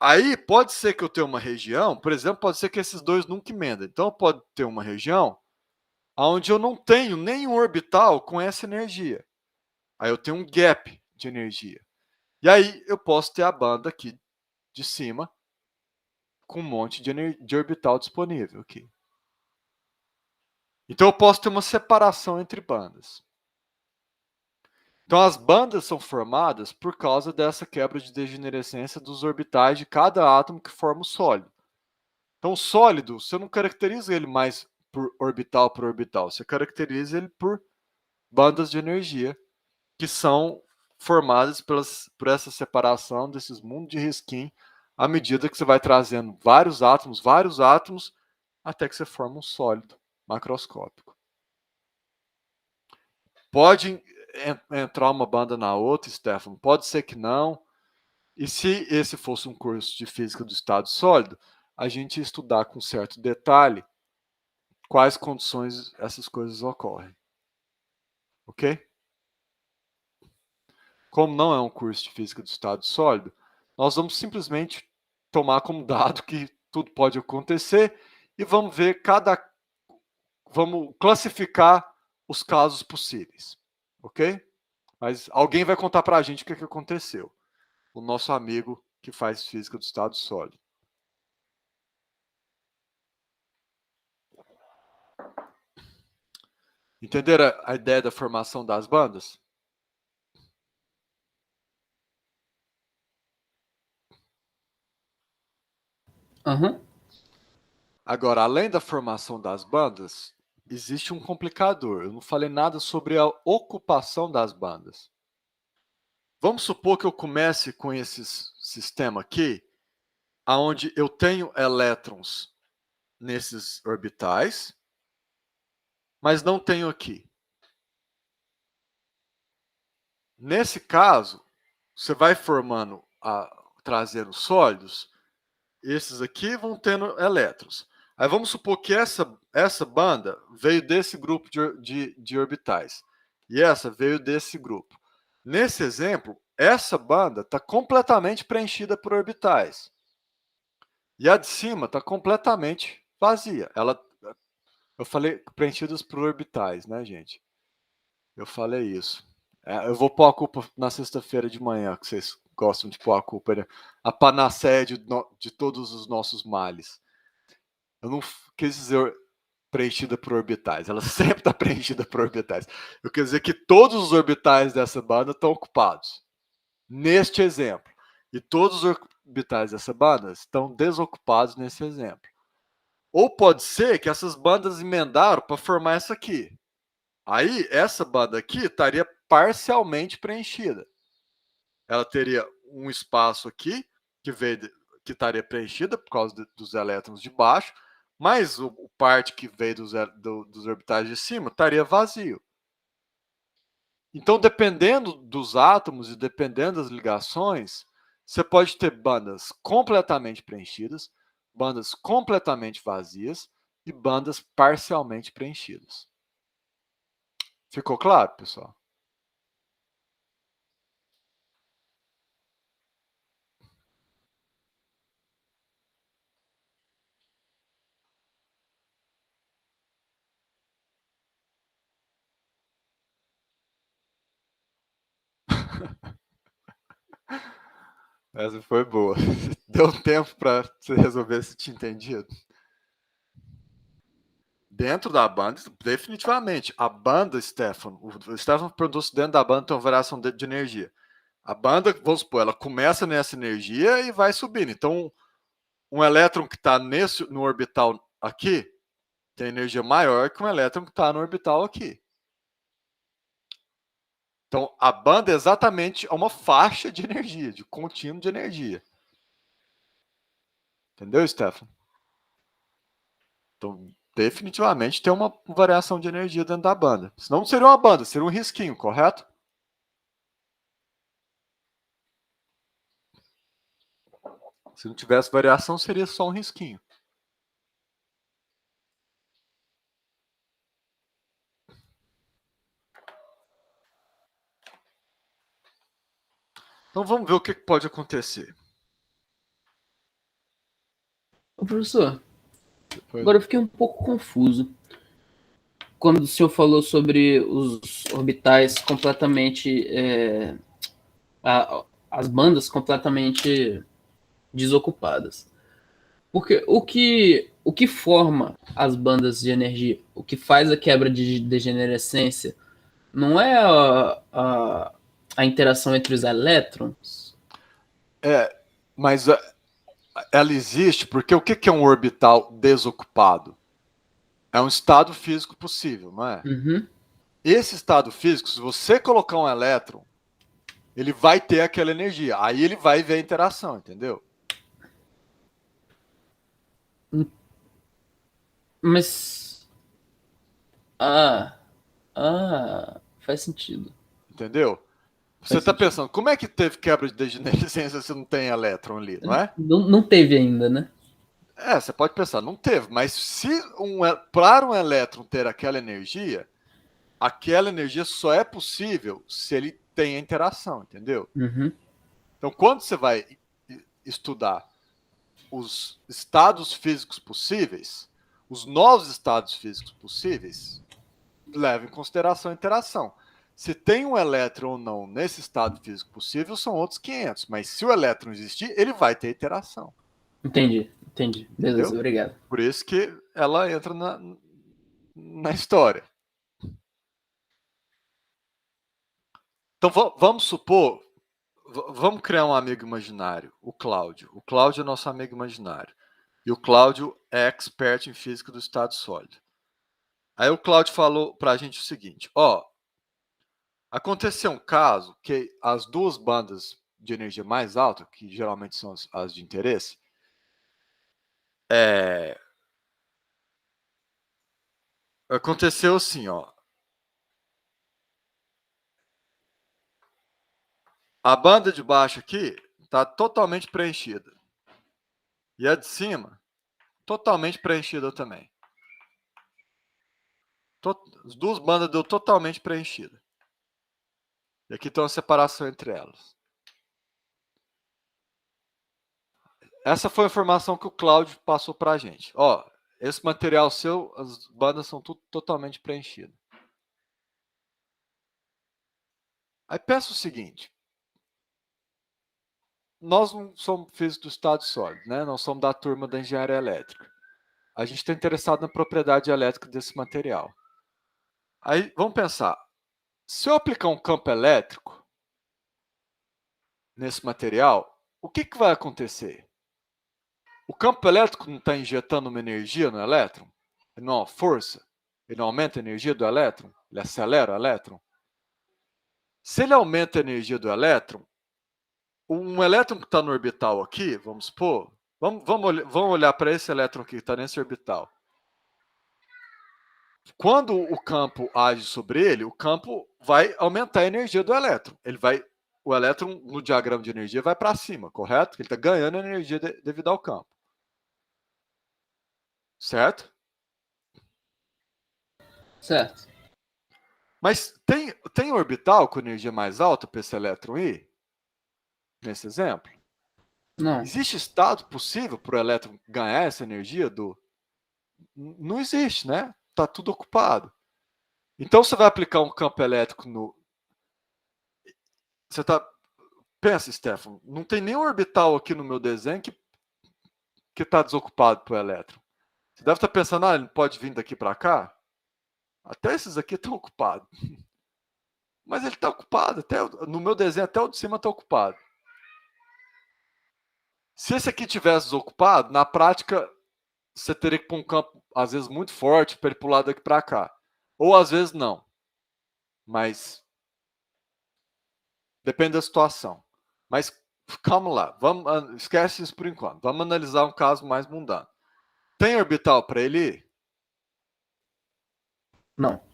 Aí pode ser que eu tenha uma região, por exemplo, pode ser que esses dois nunca emendem. Então pode ter uma região onde eu não tenho nenhum orbital com essa energia. Aí eu tenho um gap de energia. E aí eu posso ter a banda aqui de cima com um monte de orbital disponível aqui. Então eu posso ter uma separação entre bandas. Então as bandas são formadas por causa dessa quebra de degenerescência dos orbitais de cada átomo que forma o sólido. Então o sólido, você não caracteriza ele mais por orbital, você caracteriza ele por bandas de energia que são formadas por essa separação desses mundos de risquinho à medida que você vai trazendo vários átomos, até que você forma um sólido macroscópico. Pode entrar uma banda na outra, Stefano? Pode ser que não. E se esse fosse um curso de física do estado sólido, a gente ia estudar com certo detalhe quais condições essas coisas ocorrem. Ok? Como não é um curso de física do estado sólido, nós vamos simplesmente tomar como dado que tudo pode acontecer e vamos ver vamos classificar os casos possíveis, ok? Mas alguém vai contar para a gente o que aconteceu. O nosso amigo que faz física do estado sólido. Entenderam a ideia da formação das bandas? Aham. Agora, além da formação das bandas, existe um complicador. Eu não falei nada sobre a ocupação das bandas. Vamos supor que eu comece com esse sistema aqui, onde eu tenho elétrons nesses orbitais, mas não tenho aqui. Nesse caso, você vai formando, trazendo sólidos, esses aqui vão tendo elétrons. Aí vamos supor que essa banda veio desse grupo de orbitais. E essa veio desse grupo. Nesse exemplo, essa banda está completamente preenchida por orbitais. E a de cima está completamente vazia. Eu falei preenchidas por orbitais, né, gente? Eu falei isso. Eu vou pôr a culpa na sexta-feira de manhã, que vocês gostam de pôr a culpa, né? A panaceia de todos os nossos males. Eu não quis dizer preenchida por orbitais, ela sempre está preenchida por orbitais. Eu quero dizer que todos os orbitais dessa banda estão ocupados, neste exemplo. E todos os orbitais dessa banda estão desocupados nesse exemplo. Ou pode ser que essas bandas emendaram para formar essa aqui. Aí, essa banda aqui estaria parcialmente preenchida. Ela teria um espaço aqui que estaria preenchida por causa dos elétrons de baixo, mas o parte que veio dos orbitais de cima estaria vazio. Então, dependendo dos átomos e dependendo das ligações, você pode ter bandas completamente preenchidas, bandas completamente vazias e bandas parcialmente preenchidas. Ficou claro, pessoal? Essa foi boa. Deu tempo para você resolver se tinha entendido. Dentro da banda, definitivamente. A banda, Stefano, o Stefano perguntou se dentro da banda tem uma variação de energia. A banda, vamos supor, ela começa nessa energia e vai subindo. Então, um elétron que está no orbital aqui tem energia maior que um elétron que está no orbital aqui. Então, a banda é exatamente uma faixa de energia, de contínuo de energia. Entendeu, Stefano? Então, definitivamente tem uma variação de energia dentro da banda. Senão não seria uma banda, seria um risquinho, correto? Se não tivesse variação, seria só um risquinho. Então vamos ver o que pode acontecer. Ô, professor, agora eu fiquei um pouco confuso. Quando o senhor falou sobre os orbitais completamente. As bandas completamente desocupadas. Porque o que forma as bandas de energia, o que faz a quebra de degenerescência, não é a interação entre os elétrons? Mas ela existe porque o que é um orbital desocupado? É um estado físico possível, não é? Uhum. Esse estado físico, se você colocar um elétron, ele vai ter aquela energia. Aí ele vai ver a interação, entendeu? Mas. Faz sentido. Entendeu? Você está pensando, como é que teve quebra de degenerescência se não tem elétron ali, não é? Não teve ainda, né? Você pode pensar, não teve, mas se para um elétron ter aquela energia só é possível se ele tem a interação, entendeu? Uhum. Então, quando você vai estudar os estados físicos possíveis, os novos estados físicos possíveis, leva em consideração a interação. Se tem um elétron ou não nesse estado físico possível, são outros 500. Mas se o elétron existir, ele vai ter interação. Entendi. Beleza, Entendeu? obrigado. Por isso que ela entra na história. Então, vamos supor, vamos criar um amigo imaginário, o Cláudio. O Cláudio é nosso amigo imaginário. E o Cláudio é expert em física do estado sólido. Aí o Cláudio falou para a gente o seguinte, aconteceu um caso que as duas bandas de energia mais alta, que geralmente são as de interesse, aconteceu assim, a banda de baixo aqui está totalmente preenchida. E a de cima, totalmente preenchida também. As duas bandas deu totalmente preenchida. E aqui tem uma separação entre elas. Essa foi a informação que o Cláudio passou para a gente. Esse material seu, as bandas são tudo totalmente preenchidas. Aí pensa o seguinte. Nós não somos físicos do estado sólido, né? Nós somos da turma da engenharia elétrica. A gente está interessado na propriedade elétrica desse material. Aí, vamos pensar. Se eu aplicar um campo elétrico nesse material, o que vai acontecer? O campo elétrico não está injetando uma energia no elétron? Ele não é uma força? Ele não aumenta a energia do elétron? Ele acelera o elétron? Se ele aumenta a energia do elétron, um elétron que está no orbital aqui, vamos supor, vamos olhar para esse elétron aqui que está nesse orbital. Quando o campo age sobre ele, o campo vai aumentar a energia do elétron. O elétron, no diagrama de energia, vai para cima, correto? Ele está ganhando energia devido ao campo. Certo? Certo. Mas tem orbital com energia mais alta para esse elétron ir? Nesse exemplo? Não. Existe estado possível para o elétron ganhar essa energia do... Não existe, né? Está tudo ocupado. Então, você vai aplicar um campo elétrico no... Você está Pensa, Stefano, não tem nenhum orbital aqui no meu desenho que está desocupado para o elétron. Você deve estar pensando, ele não pode vir daqui para cá? Até esses aqui estão ocupados. Mas ele está ocupado. No meu desenho, até o de cima está ocupado. Se esse aqui tivesse desocupado, na prática, você teria que pôr um campo, às vezes, muito forte para ele pular daqui para cá. Ou, às vezes, não. Mas depende da situação. Mas calma lá. Esquece isso por enquanto. Vamos analisar um caso mais mundano. Tem orbital para ele ir? Não.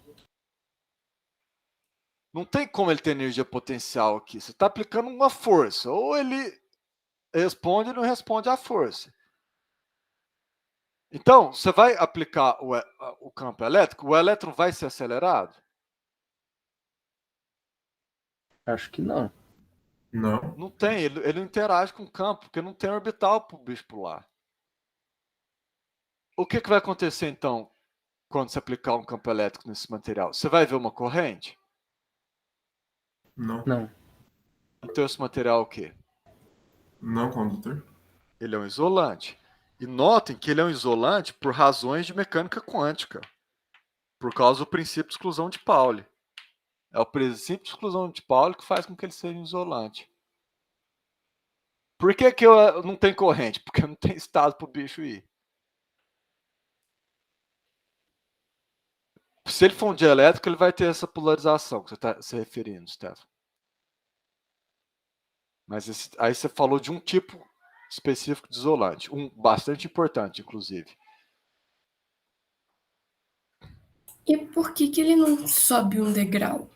Não tem como ele ter energia potencial aqui. Você está aplicando uma força. Ou ele responde ou não responde à força. Então, você vai aplicar o campo elétrico, o elétron vai ser acelerado? Acho que não. Não. Não tem, ele não interage com o campo, porque não tem orbital para o bicho pular. O que vai acontecer, então, quando você aplicar um campo elétrico nesse material? Você vai ver uma corrente? Não. Não. Então, esse material é o quê? Não condutor. Ele é um isolante. E notem que ele é um isolante por razões de mecânica quântica, por causa do princípio de exclusão de Pauli. É o princípio de exclusão de Pauli que faz com que ele seja um isolante. Por que eu não tenho corrente? Porque não tem estado para o bicho ir. Se ele for um dielétrico, ele vai ter essa polarização que você está se referindo, Stefano. Mas aí você falou de um tipo específico de isolante, um bastante importante, inclusive. E por que ele não sobe um degrau?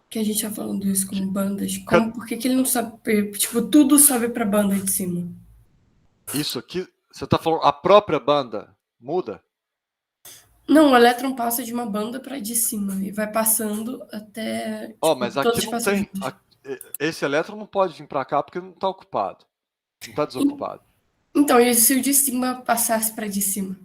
Que a gente tá falando isso com bandas. Por que ele não sobe? Tipo, tudo sobe pra banda de cima. Isso aqui, você está falando, a própria banda muda? Não, o elétron passa de uma banda pra de cima e vai passando até. Tipo, Mas todos aqui não passam tem. juntos. Esse elétron não pode vir para cá porque não está ocupado. Não está desocupado. Então, e se o de cima passasse pra de cima?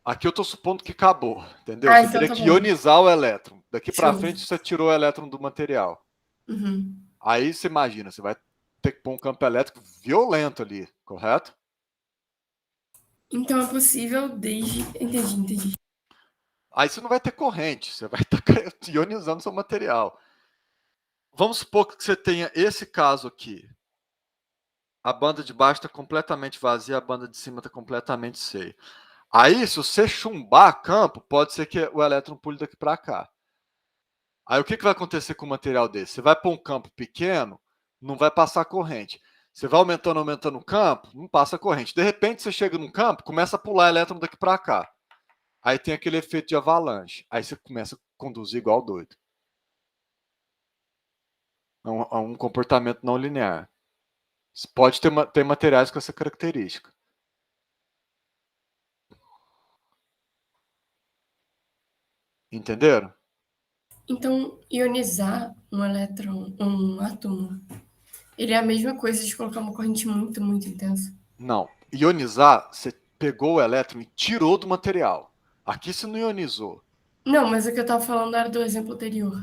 Aqui eu estou supondo que acabou, entendeu? Ah, Você então teria tá que bom. ionizar o elétron. Daqui para Show. frente você tirou o elétron do material. Uhum. Aí você imagina, você vai ter que pôr um campo elétrico violento ali, correto? Então é possível desde. Entendi. Aí você não vai ter corrente, você vai estar ionizando seu material. Vamos supor que você tenha esse caso aqui. A banda de baixo está completamente vazia, a banda de cima está completamente cheia. Aí, se você chumbar campo, pode ser que o elétron pule daqui para cá. Aí, o que vai acontecer com o material desse? Você vai pôr um campo pequeno, não vai passar corrente. Você vai aumentando o campo, não passa corrente. De repente, você chega num campo, começa a pular elétron daqui para cá. Aí tem aquele efeito de avalanche. Aí você começa a conduzir igual doido. É um comportamento não linear. Você pode ter materiais com essa característica. Entenderam? Então, ionizar um elétron, um átomo, ele é a mesma coisa de colocar uma corrente muito, muito intensa. Não. Ionizar, você pegou o elétron e tirou do material. Aqui você não ionizou. Não, mas o que eu tava falando era do exemplo anterior.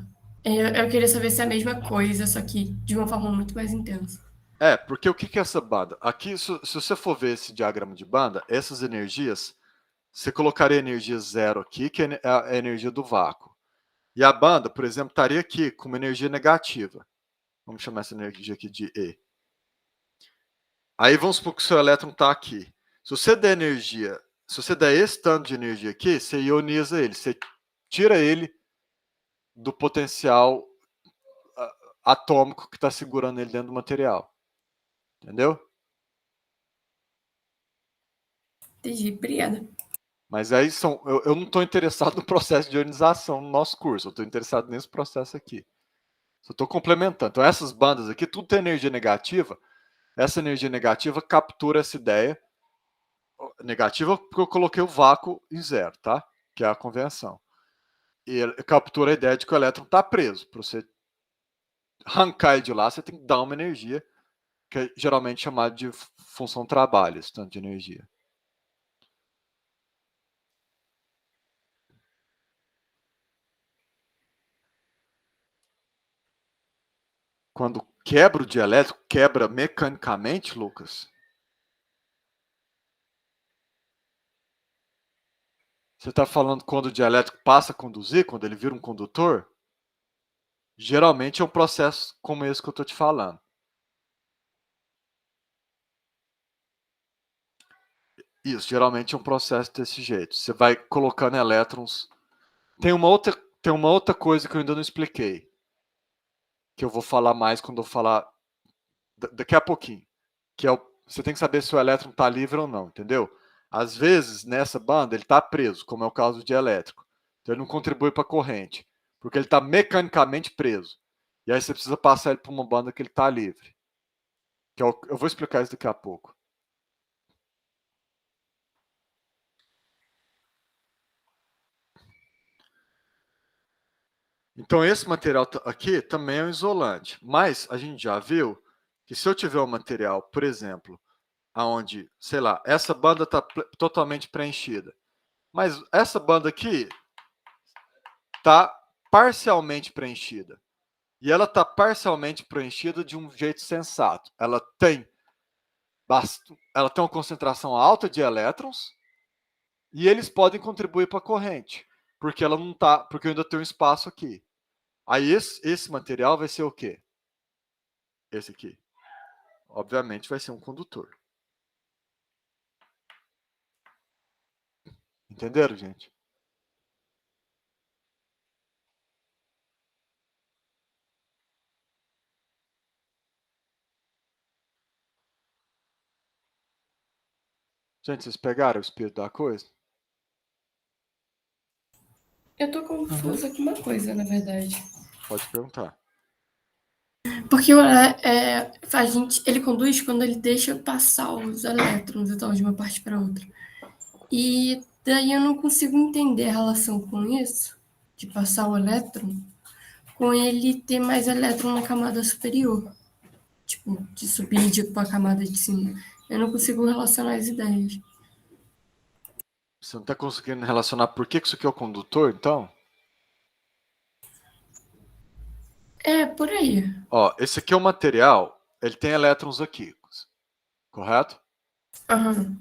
Eu queria saber se é a mesma coisa, só que de uma forma muito mais intensa. Porque o que é essa banda? Aqui, se você for ver esse diagrama de banda, essas energias, você colocaria a energia zero aqui, que é a energia do vácuo. E a banda, por exemplo, estaria aqui com uma energia negativa. Vamos chamar essa energia aqui de E. Aí vamos supor que o seu elétron está aqui. Se você der energia, se você der esse tanto de energia aqui, você ioniza ele, você tira ele do potencial atômico que está segurando ele dentro do material. Entendeu? Entendi, obrigada. Mas aí eu não estou interessado no processo de ionização no nosso curso, eu estou interessado nesse processo aqui. Só estou complementando. Então essas bandas aqui, tudo tem energia negativa. Essa energia negativa captura essa ideia negativa porque eu coloquei o vácuo em zero, tá? Que é a convenção. E ele captura a ideia de que o elétron está preso. Para você arrancar ele de lá, você tem que dar uma energia, que é geralmente chamada de função trabalho, esse tanto de energia. Quando quebra o dielétrico, quebra mecanicamente, Lucas? Você está falando quando o dielétrico passa a conduzir, quando ele vira um condutor? Geralmente é um processo como esse que eu estou te falando. Isso, geralmente é um processo desse jeito. Você vai colocando elétrons. Tem uma outra coisa que eu ainda não expliquei, que eu vou falar mais quando eu falar daqui a pouquinho, que é você tem que saber se o elétron está livre ou não, entendeu? Às vezes, nessa banda, ele está preso, como é o caso do dielétrico. Então, ele não contribui para a corrente, porque ele está mecanicamente preso. E aí você precisa passar ele para uma banda que ele está livre. Eu vou explicar isso daqui a pouco. Então, esse material aqui também é um isolante. Mas a gente já viu que se eu tiver um material, por exemplo, onde, sei lá, essa banda está totalmente preenchida, mas essa banda aqui está parcialmente preenchida. E ela está parcialmente preenchida de um jeito sensato. Ela tem uma concentração alta de elétrons e eles podem contribuir para a corrente, porque ela não tá, porque eu ainda tenho um espaço aqui. Aí esse material vai ser o quê? Esse aqui. Obviamente vai ser um condutor. Entenderam, gente? Gente, vocês pegaram o espírito da coisa? Eu tô confusa com uma coisa, na verdade. Pode perguntar. Porque ele conduz quando ele deixa passar os elétrons e tal, de uma parte para outra. E daí eu não consigo entender a relação com isso, de passar o elétron, com ele ter mais elétron na camada superior. Tipo, de subir para a camada de cima. Eu não consigo relacionar as ideias. Você não está conseguindo relacionar por que isso aqui é o condutor, então? É, por aí. Ó, esse aqui é o material, ele tem elétrons aqui, correto? Aham.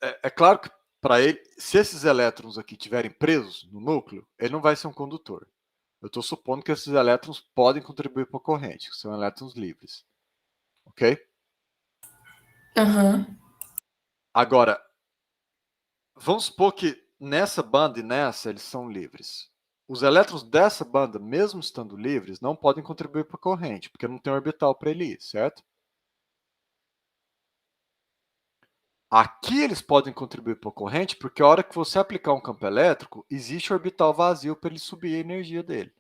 É claro que para ele, se esses elétrons aqui estiverem presos no núcleo, ele não vai ser um condutor. Eu estou supondo que esses elétrons podem contribuir para a corrente, que são elétrons livres. Ok? Aham. Agora, vamos supor que nessa banda e nessa eles são livres. Os elétrons dessa banda, mesmo estando livres, não podem contribuir para a corrente, porque não tem orbital para ele ir, certo? Aqui eles podem contribuir para a corrente, porque a hora que você aplicar um campo elétrico, existe orbital vazio para ele subir a energia dele.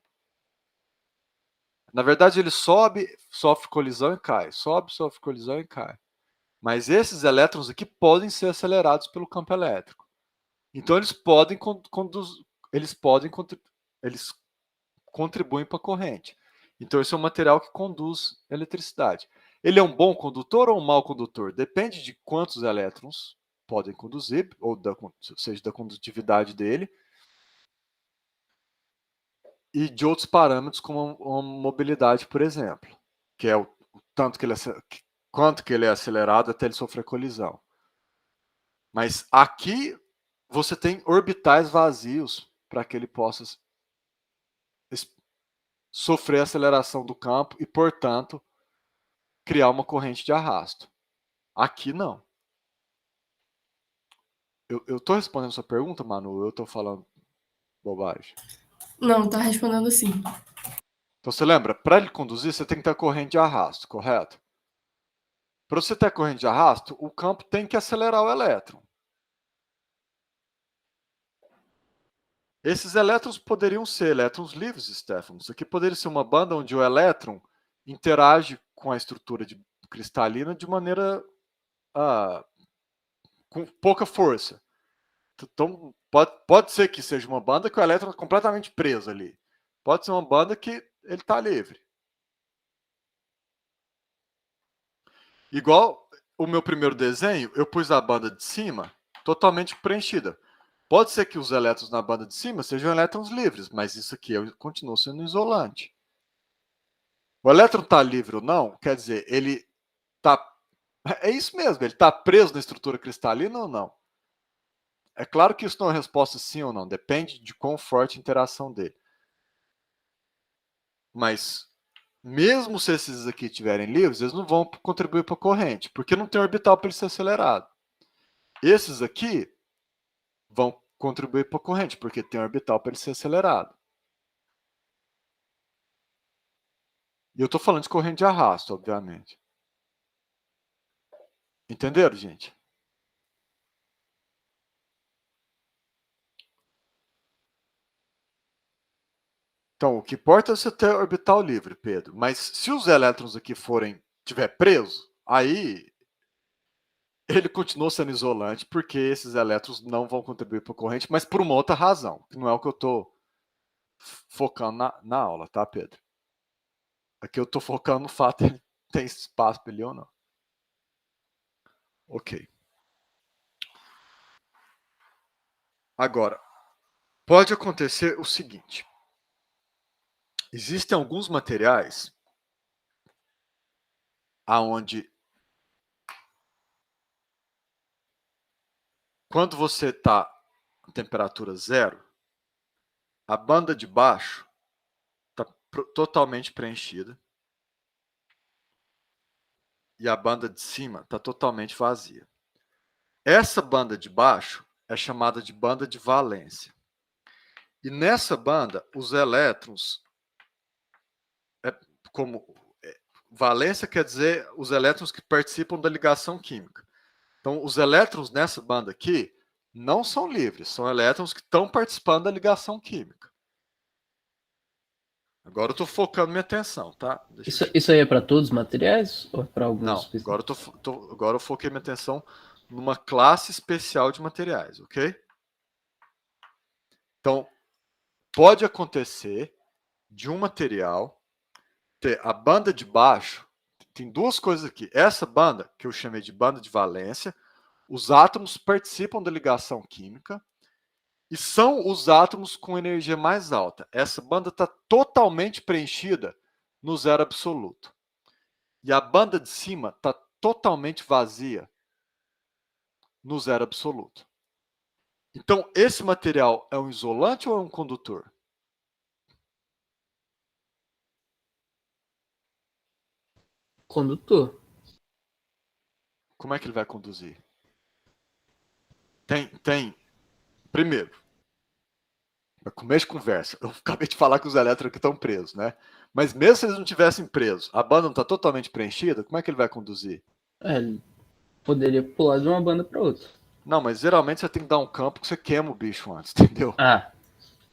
Na verdade, ele sobe, sofre colisão e cai. Sobe, sofre colisão e cai. Mas esses elétrons aqui podem ser acelerados pelo campo elétrico. Então, eles contribuem para a corrente. Então, esse é um material que conduz eletricidade. Ele é um bom condutor ou um mau condutor? Depende de quantos elétrons podem conduzir, ou seja, da condutividade dele, e de outros parâmetros como a mobilidade, por exemplo, que é o tanto que quanto que ele é acelerado até ele sofrer colisão. Mas aqui você tem orbitais vazios para que ele possa sofrer a aceleração do campo e, portanto, criar uma corrente de arrasto. Aqui não. Eu estou respondendo sua pergunta, Manu, ou eu estou falando bobagem? Não, tá respondendo sim. Então você lembra, para ele conduzir, você tem que ter corrente de arrasto, correto? Para você ter corrente de arrasto, o campo tem que acelerar o elétron. Esses elétrons poderiam ser elétrons livres, Stefano. Isso aqui poderia ser uma banda onde o elétron interage com a estrutura cristalina de maneira com pouca força. Então, pode ser que seja uma banda que o elétron é completamente preso ali. Pode ser uma banda que ele está livre. Igual o meu primeiro desenho, eu pus a banda de cima totalmente preenchida. Pode ser que os elétrons na banda de cima sejam elétrons livres, mas isso aqui continua sendo isolante. O elétron está livre ou não, quer dizer, ele está... É isso mesmo, ele está preso na estrutura cristalina ou não? É claro que isso não é uma resposta sim ou não, depende de quão forte a interação dele. Mas, mesmo se esses aqui estiverem livres, eles não vão contribuir para a corrente, porque não tem orbital para ele ser acelerado. Esses aqui vão contribuir para a corrente, porque tem orbital para ele ser acelerado. E eu estou falando de corrente de arrasto, obviamente. Entenderam, gente? Então, o que importa é você ter orbital livre, Pedro. Mas se os elétrons aqui tiver preso, aí ele continua sendo isolante, porque esses elétrons não vão contribuir para a corrente, mas por uma outra razão, que não é o que eu estou focando na aula, tá, Pedro? Aqui eu estou focando no fato de ele tem espaço para ele ou não. Ok. Agora, pode acontecer o seguinte. Existem alguns materiais aonde quando você está a temperatura zero, a banda de baixo está totalmente preenchida e a banda de cima está totalmente vazia. Essa banda de baixo é chamada de banda de valência. E nessa banda, os elétrons, valência quer dizer os elétrons que participam da ligação química. Então, os elétrons nessa banda aqui não são livres, são elétrons que estão participando da ligação química. Agora eu estou focando minha atenção, tá? Isso aí é para todos os materiais ou é para alguns? Não, agora eu foquei minha atenção numa classe especial de materiais, ok? Então, pode acontecer de um material ter a banda de baixo, tem duas coisas aqui. Essa banda, que eu chamei de banda de valência, os átomos participam da ligação química e são os átomos com energia mais alta. Essa banda está totalmente preenchida no zero absoluto. E a banda de cima está totalmente vazia no zero absoluto. Então, esse material é um isolante ou é um condutor? Condutor. Como é que ele vai conduzir? Primeiro, para começo de conversa, eu acabei de falar que os elétrons aqui estão presos, né? Mas mesmo se eles não tivessem presos, a banda não está totalmente preenchida, como é que ele vai conduzir? Ele poderia pular de uma banda para outra. Não, mas geralmente você tem que dar um campo que você queima o bicho antes, entendeu? Ah.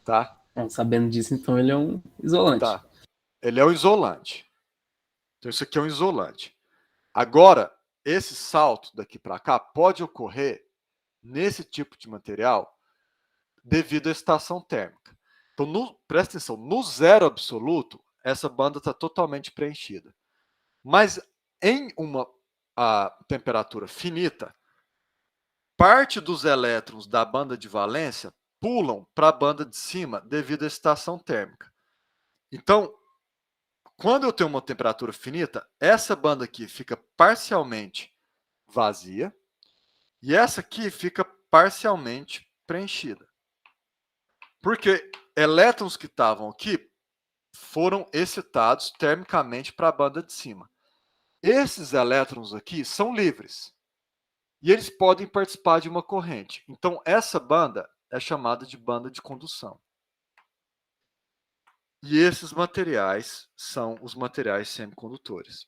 Tá? Bom, sabendo disso, então ele é um isolante. Tá. Ele é um isolante. Então isso aqui é um isolante. Agora, esse salto daqui para cá pode ocorrer nesse tipo de material devido à estação térmica. Então, presta atenção, no zero absoluto, essa banda está totalmente preenchida. Mas em uma temperatura finita, parte dos elétrons da banda de valência pulam para a banda de cima devido à estação térmica. Então, quando eu tenho uma temperatura finita, essa banda aqui fica parcialmente vazia e essa aqui fica parcialmente preenchida. Porque elétrons que estavam aqui foram excitados termicamente para a banda de cima. Esses elétrons aqui são livres e eles podem participar de uma corrente. Então, essa banda é chamada de banda de condução. E esses materiais são os materiais semicondutores.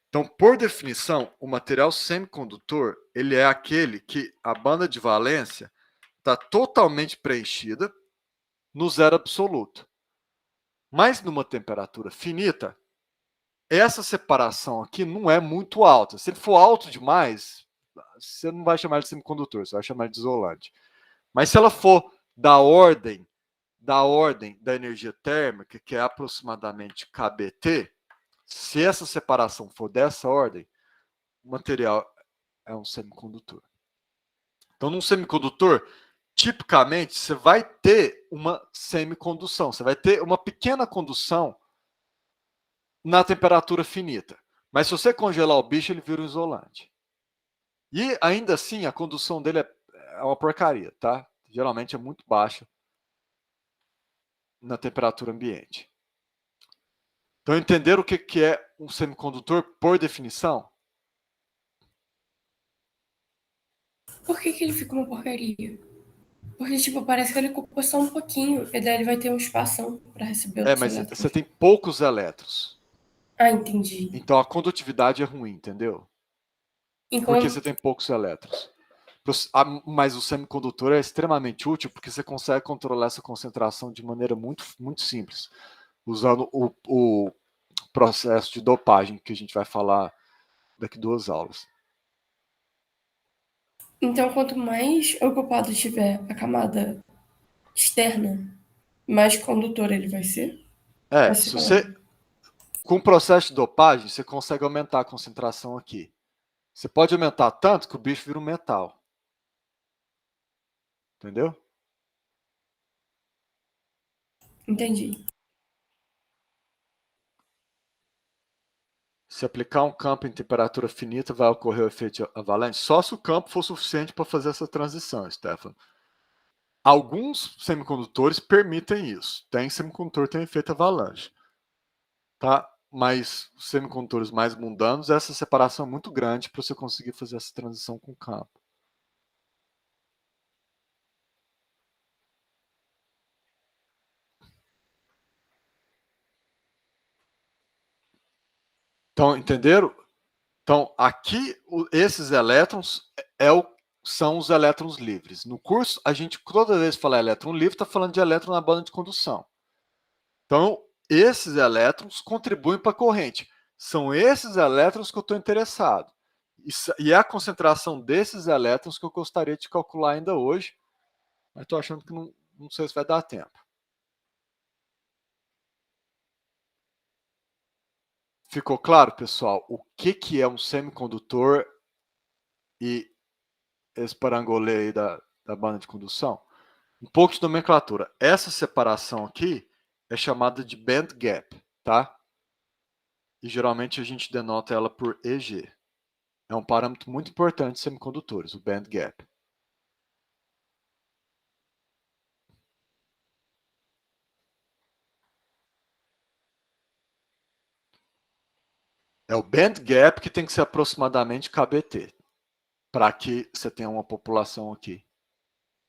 Então, por definição, o material semicondutor ele é aquele que a banda de valência está totalmente preenchida no zero absoluto. Mas numa temperatura finita, essa separação aqui não é muito alta. Se ele for alto demais, você não vai chamar de semicondutor, você vai chamar de isolante. Mas se ela for da ordem da energia térmica, que é aproximadamente kBt, se essa separação for dessa ordem, o material é um semicondutor. Então, num semicondutor, tipicamente, você vai ter uma semicondução, você vai ter uma pequena condução na temperatura finita. Mas se você congelar o bicho, ele vira um isolante. E ainda assim, a condução dele é uma porcaria, tá? Geralmente é muito baixa na temperatura ambiente. Então, entenderam o que é um semicondutor por definição? Por que ele fica uma porcaria? Porque, tipo, parece que ele ocupa só um pouquinho, e daí ele vai ter um espação para receber outros Mas você elétrons. tem poucos elétrons. Ah, entendi. Então, a condutividade é ruim, entendeu? Porque você tem poucos elétrons. Mas o semicondutor é extremamente útil porque você consegue controlar essa concentração de maneira muito, muito simples, usando o processo de dopagem que a gente vai falar daqui 2 aulas. Então, quanto mais ocupado tiver a camada externa, mais condutor ele vai ser? Se você, com o processo de dopagem, você consegue aumentar a concentração aqui. Você pode aumentar tanto que o bicho vira um metal. Entendeu? Entendi. Se aplicar um campo em temperatura finita, vai ocorrer o efeito avalanche só se o campo for suficiente para fazer essa transição, Stefano. Alguns semicondutores permitem isso. Tem semicondutor que tem efeito avalanche. Tá? Mas os semicondutores mais mundanos, essa separação é muito grande para você conseguir fazer essa transição com o campo. Então, entenderam? Então, aqui, esses elétrons são os elétrons livres. No curso, a gente, toda vez que falar elétron livre, está falando de elétron na banda de condução. Então, esses elétrons contribuem para a corrente. São esses elétrons que eu estou interessado. E é a concentração desses elétrons que eu gostaria de calcular ainda hoje, mas estou achando que não sei se vai dar tempo. Ficou claro, pessoal, o que é um semicondutor e esse parangolê aí da banda de condução? Um pouco de nomenclatura. Essa separação aqui é chamada de band gap, tá? E geralmente a gente denota ela por EG. É um parâmetro muito importante de semicondutores, o band gap. É o band gap que tem que ser aproximadamente KBT, para que você tenha uma população aqui.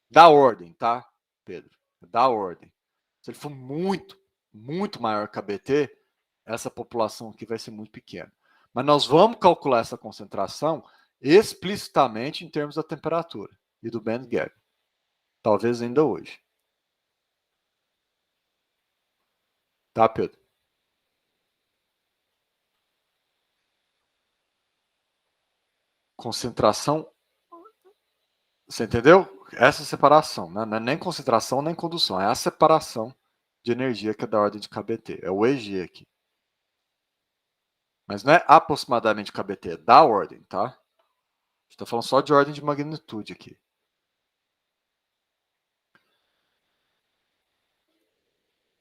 Da ordem, tá, Pedro? Da ordem. Se ele for muito, muito maior que KBT, essa população aqui vai ser muito pequena. Mas nós vamos calcular essa concentração explicitamente em termos da temperatura e do band gap. Talvez ainda hoje. Tá, Pedro? Concentração. Você entendeu? Essa separação, né? Não é nem concentração nem condução, é a separação de energia que é da ordem de KBT. É o EG aqui. Mas não é aproximadamente KBT, é da ordem, tá? A gente está falando só de ordem de magnitude aqui.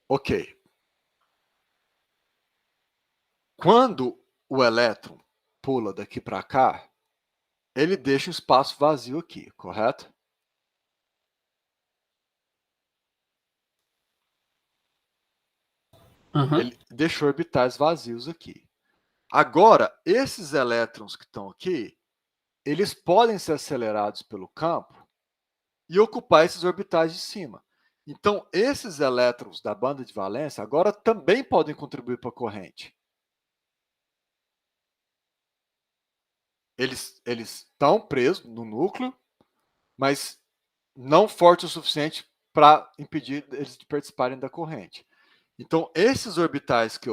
Ok. Quando o elétron pula daqui para cá, ele deixa um espaço vazio aqui, correto? Ele deixou orbitais vazios aqui. Agora, esses elétrons que estão aqui, eles podem ser acelerados pelo campo e ocupar esses orbitais de cima. Então, esses elétrons da banda de valência agora também podem contribuir para a corrente. Eles estão presos no núcleo, mas não forte o suficiente para impedir eles de participarem da corrente. Então, esses orbitais que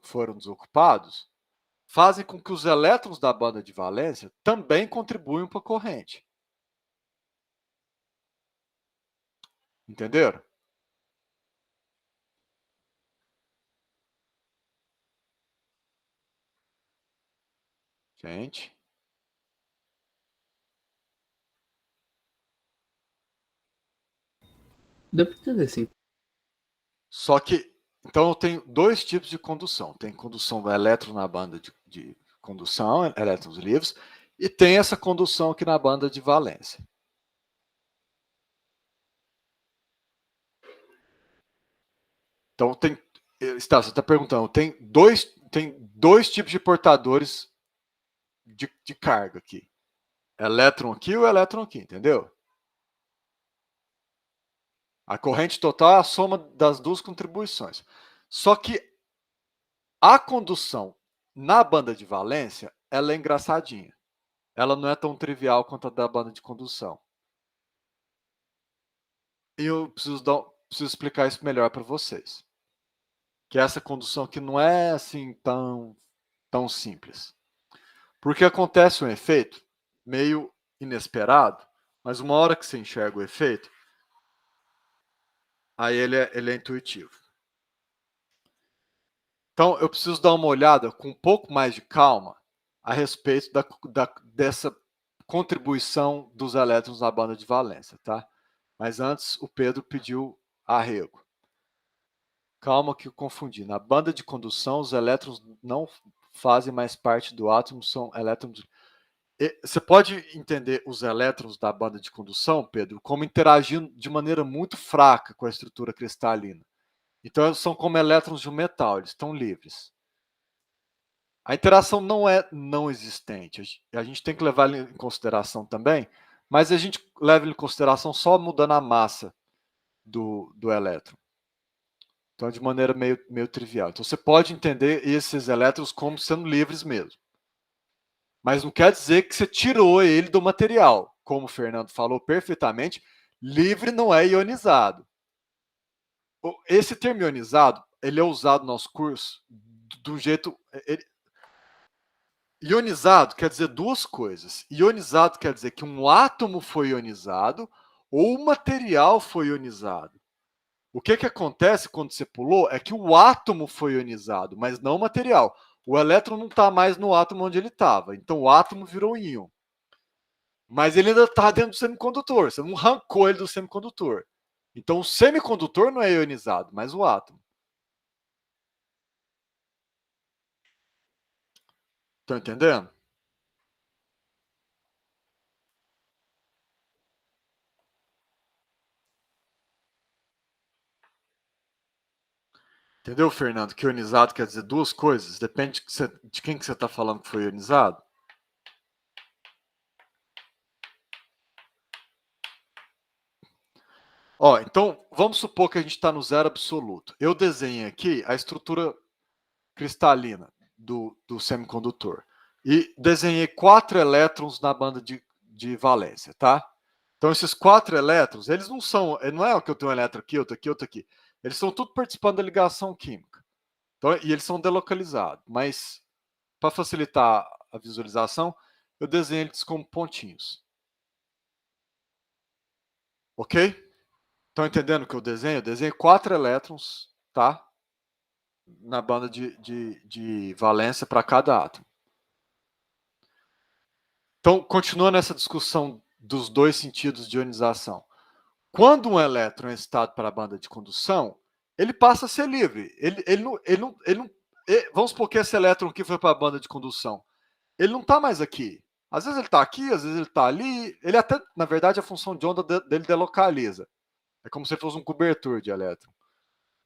foram desocupados fazem com que os elétrons da banda de valência também contribuam para a corrente. Entenderam? Gente. Deu pra entender, sim. Só que Então, eu tenho dois tipos de condução. Tem condução do elétron na banda de condução, elétrons livres, e tem essa condução aqui na banda de valência. Então, você está perguntando, tem dois tipos de portadores de carga aqui. Elétron aqui e o elétron aqui, entendeu? A corrente total é a soma das duas contribuições. Só que a condução na banda de valência, ela é engraçadinha. Ela não é tão trivial quanto a da banda de condução. E eu preciso explicar isso melhor para vocês. Que essa condução aqui não é assim tão simples. Porque acontece um efeito meio inesperado, mas uma hora que você enxerga o efeito, aí ele é intuitivo. Então, eu preciso dar uma olhada com um pouco mais de calma a respeito dessa contribuição dos elétrons na banda de valência, tá? Mas antes, o Pedro pediu arrego. Calma que eu confundi. Na banda de condução, os elétrons não fazem mais parte do átomo, são elétrons... Você pode entender os elétrons da banda de condução, Pedro, como interagindo de maneira muito fraca com a estrutura cristalina. Então, eles são como elétrons de um metal, eles estão livres. A interação não é não existente. A gente tem que levar ele em consideração também, mas a gente leva ele em consideração só mudando a massa do elétron. Então, de maneira meio trivial. Então, você pode entender esses elétrons como sendo livres mesmo. Mas não quer dizer que você tirou ele do material. Como o Fernando falou perfeitamente, livre não é ionizado. Esse termo ionizado, ele é usado no nosso curso de um jeito... Ionizado quer dizer duas coisas. Ionizado quer dizer que um átomo foi ionizado ou o material foi ionizado. O que acontece quando você pulou é que o átomo foi ionizado, mas não o material. O elétron não está mais no átomo onde ele estava. Então o átomo virou íon. Mas ele ainda está dentro do semicondutor. Você não arrancou ele do semicondutor. Então o semicondutor não é ionizado, mas o átomo. Estão entendendo? Entendeu, Fernando? Que ionizado quer dizer duas coisas. Depende de quem que você está falando que foi ionizado. Então, vamos supor que a gente está no zero absoluto. Eu desenhei aqui a estrutura cristalina do semicondutor. E desenhei 4 elétrons na banda de valência, tá? Então, esses 4 elétrons, eles não é que eu tenho um elétron aqui, outro aqui, outro aqui. Eles estão tudo participando da ligação química. Então, e eles são delocalizados. Mas, para facilitar a visualização, eu desenho eles como pontinhos. Ok? Estão entendendo o que eu desenho? Eu desenho 4 elétrons, tá? Na banda de valência para cada átomo. Então, continuando essa discussão dos dois sentidos de ionização. Quando um elétron é excitado para a banda de condução, ele passa a ser livre. Vamos supor que esse elétron aqui foi para a banda de condução. Ele não está mais aqui. Às vezes ele está aqui, às vezes ele está ali. Ele até, na verdade, a função de onda dele delocaliza. É como se fosse um cobertor de elétron.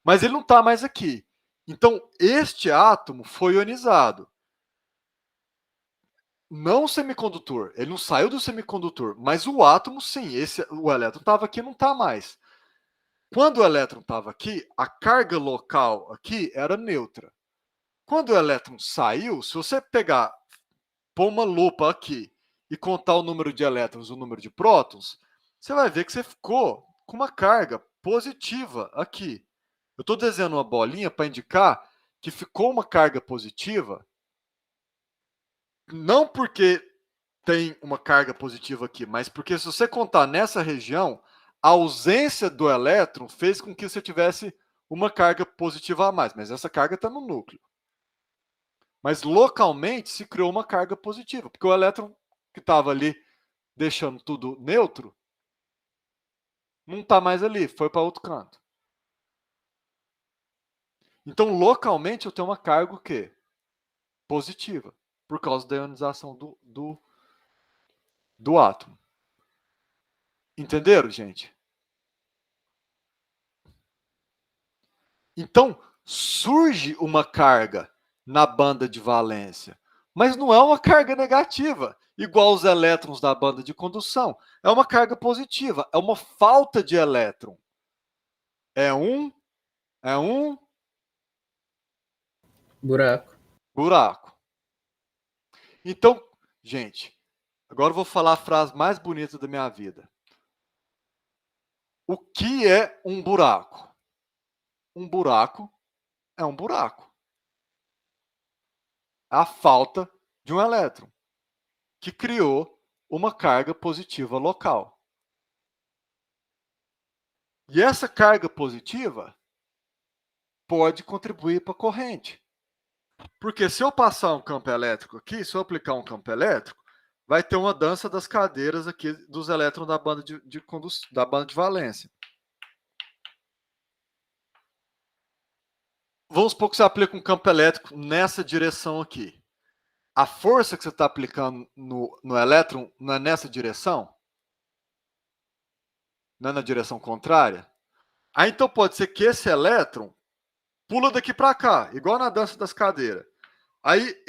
Mas ele não está mais aqui. Então, este átomo foi ionizado. Não o semicondutor. Ele não saiu do semicondutor. Mas o átomo, sim. O elétron estava aqui e não está mais. Quando o elétron estava aqui, a carga local aqui era neutra. Quando o elétron saiu, se você pôr uma lupa aqui e contar o número de elétrons e o número de prótons, você vai ver que você ficou com uma carga positiva aqui. Eu estou desenhando uma bolinha para indicar que ficou uma carga positiva, não porque tem uma carga positiva aqui, mas porque se você contar nessa região, a ausência do elétron fez com que você tivesse uma carga positiva a mais, mas essa carga está no núcleo. Mas localmente se criou uma carga positiva, porque o elétron que estava ali deixando tudo neutro não está mais ali, foi para outro canto. Então, localmente, eu tenho uma carga o quê? Positiva, por causa da ionização do átomo. Entenderam, gente? Então, surge uma carga na banda de valência, mas não é uma carga negativa, igual os elétrons da banda de condução. É uma carga positiva, é uma falta de elétron. É um Buraco. buraco. Então, gente, agora eu vou falar a frase mais bonita da minha vida. O que é um buraco? Um buraco é um buraco. A falta de um elétron, que criou uma carga positiva local. E essa carga positiva pode contribuir para a corrente. Porque se eu passar um campo elétrico aqui, se eu aplicar um campo elétrico, vai ter uma dança das cadeiras aqui dos elétrons da banda da banda de valência. Vamos supor que você aplica um campo elétrico nessa direção aqui. A força que você está aplicando no elétron não é nessa direção? Não é na direção contrária? Aí então pode ser que esse elétron pula daqui para cá, igual na dança das cadeiras. Aí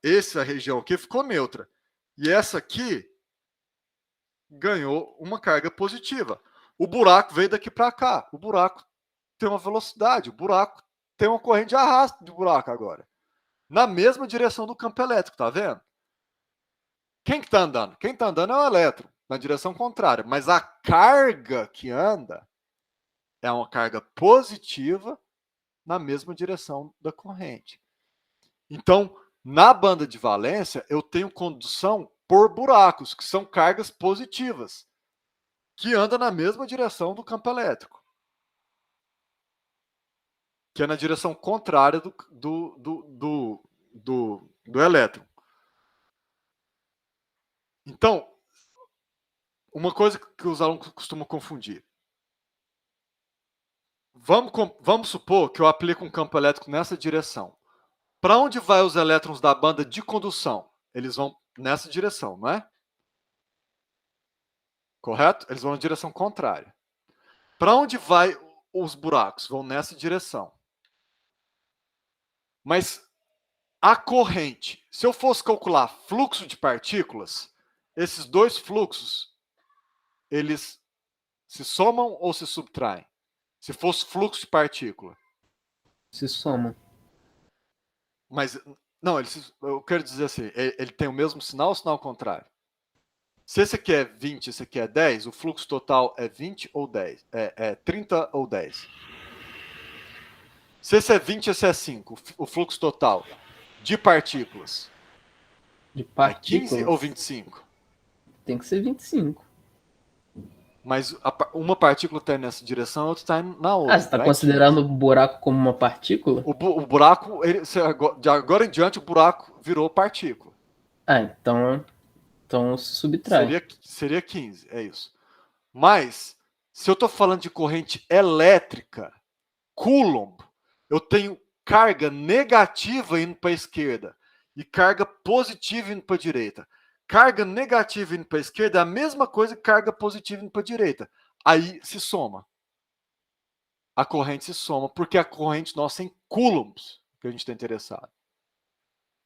essa região aqui ficou neutra. E essa aqui ganhou uma carga positiva. O buraco veio daqui para cá. O buraco tem uma velocidade. O buraco tem uma corrente de arrasto de buraco agora. Na mesma direção do campo elétrico, tá vendo? Quem que tá andando? Quem tá andando é o elétron, na direção contrária. Mas a carga que anda é uma carga positiva na mesma direção da corrente. Então, na banda de valência, eu tenho condução por buracos, que são cargas positivas, que andam na mesma direção do campo elétrico, que é na direção contrária do elétron. Então, uma coisa que os alunos costumam confundir. Vamos supor que eu aplico um campo elétrico nessa direção. Para onde vai os elétrons da banda de condução? Eles vão nessa direção, não é? Correto? Eles vão na direção contrária. Para onde vai os buracos? Vão nessa direção. Mas a corrente, se eu fosse calcular fluxo de partículas, esses dois fluxos, eles se somam ou se subtraem? Se fosse fluxo de partícula. Se somam. Mas, não, eu quero dizer assim, ele tem o mesmo sinal ou sinal contrário? Se esse aqui é 20, esse aqui é 10, o fluxo total é 20 ou 10? É 30 ou 10? Se esse é 20, esse é 5, o fluxo total de partículas De é partículas. 15 ou 25? Tem que ser 25. Mas uma partícula está nessa direção, a outra está na outra. Ah, você está considerando o buraco como uma partícula? O buraco, de agora em diante, o buraco virou partícula. Ah, então se subtrai. Seria 15, é isso. Mas, se eu estou falando de corrente elétrica, Coulomb, eu tenho carga negativa indo para a esquerda e carga positiva indo para a direita. Carga negativa indo para a esquerda é a mesma coisa que carga positiva indo para a direita. Aí se soma. A corrente se soma, porque a corrente nossa é em coulombs que a gente está interessado.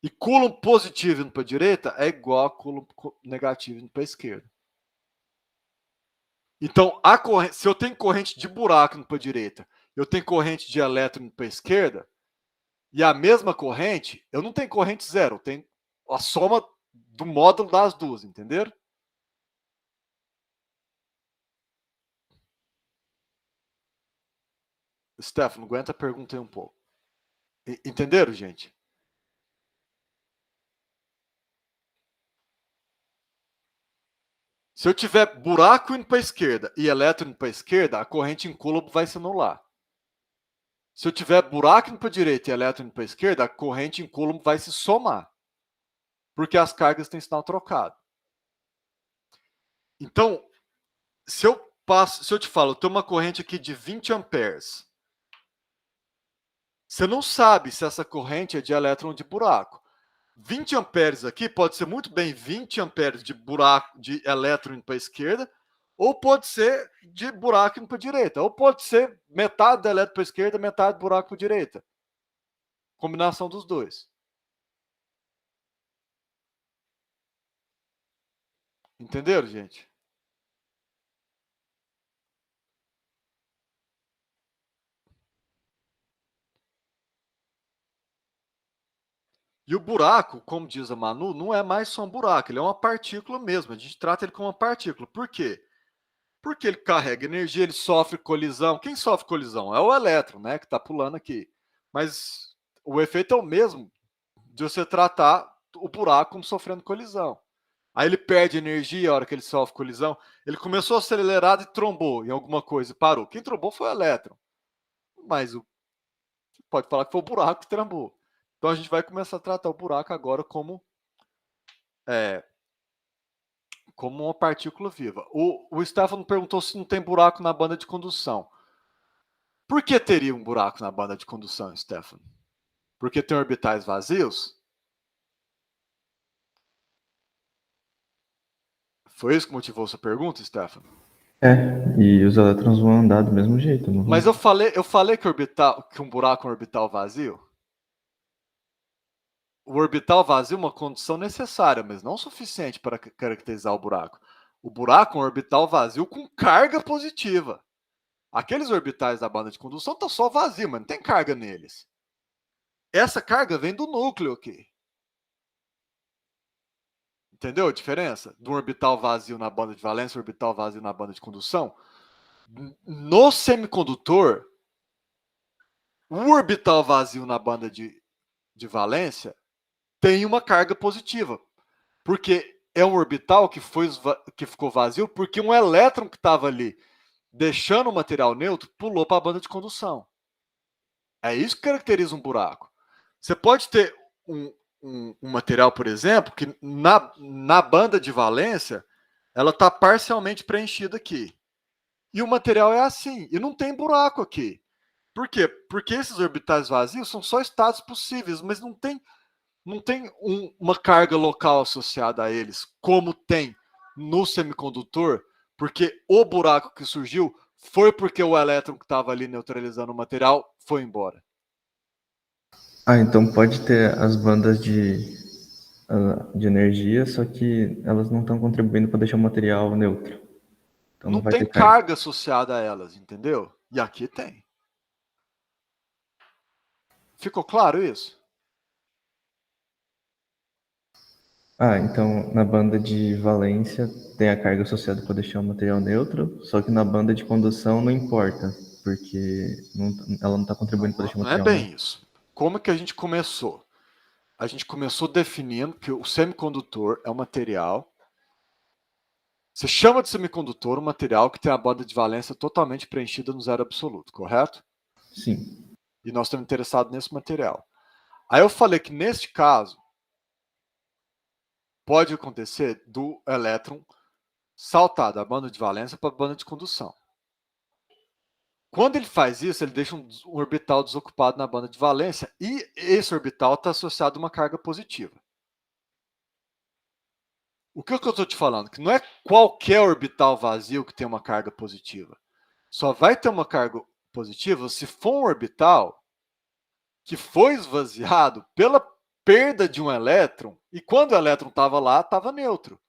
E Coulomb positivo indo para a direita é igual a Coulomb negativo indo para a esquerda. Então, se eu tenho corrente de buraco indo para a direita, eu tenho corrente de elétron indo para a esquerda, e a mesma corrente, eu não tenho corrente zero, eu tenho a soma do módulo das duas, entenderam? Stefano, aguenta a pergunta aí um pouco. Entenderam, gente? Se eu tiver buraco indo para a esquerda e elétron indo para a esquerda, a corrente em Coulomb vai se anular. Se eu tiver buraco indo para a direita e elétron indo para a esquerda, a corrente em Coulomb vai se somar. Porque as cargas têm sinal trocado. Então, se eu te falo, eu tenho uma corrente aqui de 20 amperes. Você não sabe se essa corrente é de elétron ou de buraco. 20 amperes aqui pode ser muito bem 20 amperes de buraco, de elétron indo para a esquerda, ou pode ser de buraco indo para a direita, ou pode ser metade do elétron para a esquerda, metade do buraco para a direita. Combinação dos dois. Entenderam, gente? E o buraco, como diz a Manu, não é mais só um buraco, ele é uma partícula mesmo. A gente trata ele como uma partícula. Por quê? Porque ele carrega energia, ele sofre colisão. Quem sofre colisão? É o elétron, né, que está pulando aqui. Mas o efeito é o mesmo de você tratar o buraco como sofrendo colisão. Aí ele perde energia a hora que ele sofre colisão. Ele começou acelerado e trombou em alguma coisa e parou. Quem trombou foi o elétron. Mas pode falar que foi o buraco que trombou. Então a gente vai começar a tratar o buraco agora como uma partícula viva. O Stefano perguntou se não tem buraco na banda de condução. Por que teria um buraco na banda de condução, Stefano? Porque tem orbitais vazios? Foi isso que motivou sua pergunta, Stefano? E os elétrons vão andar do mesmo jeito, não vão? Mas eu falei que um buraco é um orbital vazio? O orbital vazio é uma condição necessária, mas não suficiente para caracterizar o buraco. O buraco é um orbital vazio com carga positiva. Aqueles orbitais da banda de condução estão só vazios, mas não tem carga neles. Essa carga vem do núcleo aqui. Entendeu a diferença? De um orbital vazio na banda de valência e um orbital vazio na banda de condução? No semicondutor, o orbital vazio na banda de valência tem uma carga positiva. Porque é um orbital que ficou vazio porque um elétron que estava ali deixando o material neutro pulou para a banda de condução. É isso que caracteriza um buraco. Você pode ter um material, por exemplo, que na banda de valência ela está parcialmente preenchida aqui. E o material é assim, e não tem buraco aqui. Por quê? Porque esses orbitais vazios são só estados possíveis, mas não tem uma carga local associada a eles, como tem no semicondutor, porque o buraco que surgiu foi porque o elétron que estava ali neutralizando o material foi embora. Então pode ter as bandas de energia, só que elas não estão contribuindo para deixar o material neutro. Então não vai tem ter carga carga associada a elas, entendeu? E aqui tem. Ficou claro isso? Então na banda de valência tem a carga associada para deixar o material neutro, só que na banda de condução não importa, porque ela não está contribuindo para deixar o Não é material bem neutro. isso. Como que a gente começou? A gente começou definindo que o semicondutor é um material. Você chama de semicondutor um material que tem a banda de valência totalmente preenchida no zero absoluto, correto? Sim. E nós estamos interessados nesse material. Aí eu falei que neste caso pode acontecer do elétron saltar da banda de valência para a banda de condução. Quando ele faz isso, ele deixa um orbital desocupado na banda de valência e esse orbital está associado a uma carga positiva. O que eu estou te falando? Que não é qualquer orbital vazio que tem uma carga positiva. Só vai ter uma carga positiva se for um orbital que foi esvaziado pela perda de um elétron e quando o elétron estava lá, estava neutro.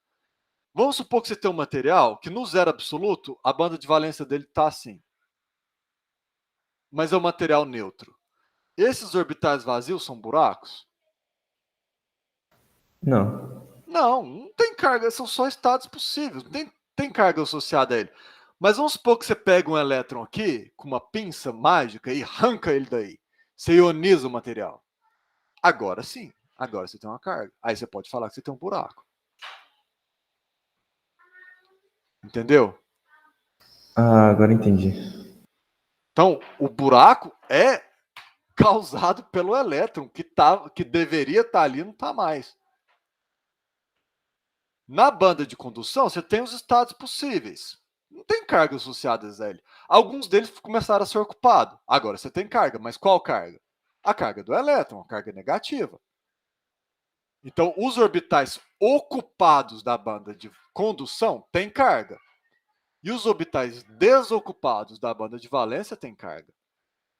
Vamos supor que você tem um material que no zero absoluto, a banda de valência dele está assim. Mas é um material neutro. Esses orbitais vazios são buracos? Não. Não tem carga, são só estados possíveis, não tem carga associada a ele. Mas vamos supor que você pega um elétron aqui, com uma pinça mágica e arranca ele daí. Você ioniza o material. Agora sim, agora você tem uma carga. Aí você pode falar que você tem um buraco. Entendeu? Agora entendi. Então, o buraco é causado pelo elétron que deveria estar ali e não está mais. Na banda de condução, você tem os estados possíveis. Não tem carga associada a ele. Alguns deles começaram a ser ocupados. Agora você tem carga, mas qual carga? A carga do elétron, a carga negativa. Então, os orbitais ocupados da banda de condução têm carga. E os orbitais desocupados da banda de valência têm carga.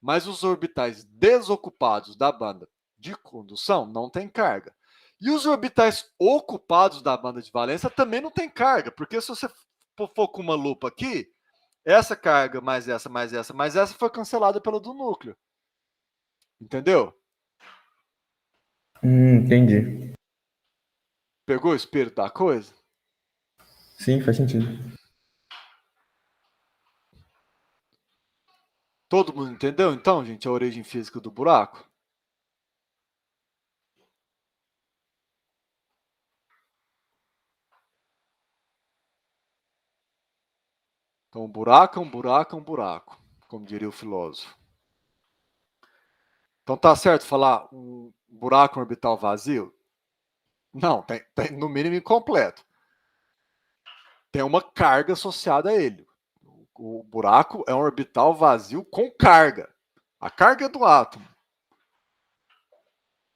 Mas os orbitais desocupados da banda de condução não têm carga. E os orbitais ocupados da banda de valência também não têm carga, porque se você for com uma lupa aqui, essa carga mais essa, mais essa, mais essa foi cancelada pela do núcleo. Entendeu? Entendi. Pegou o espírito da coisa? Sim, faz sentido. Todo mundo entendeu, então, gente, a origem física do buraco? Então, um buraco é um buraco é um buraco, como diria o filósofo. Então, tá certo falar um buraco orbital vazio? Não, tem no mínimo incompleto. Tem uma carga associada a ele. O buraco é um orbital vazio com carga. A carga é do átomo.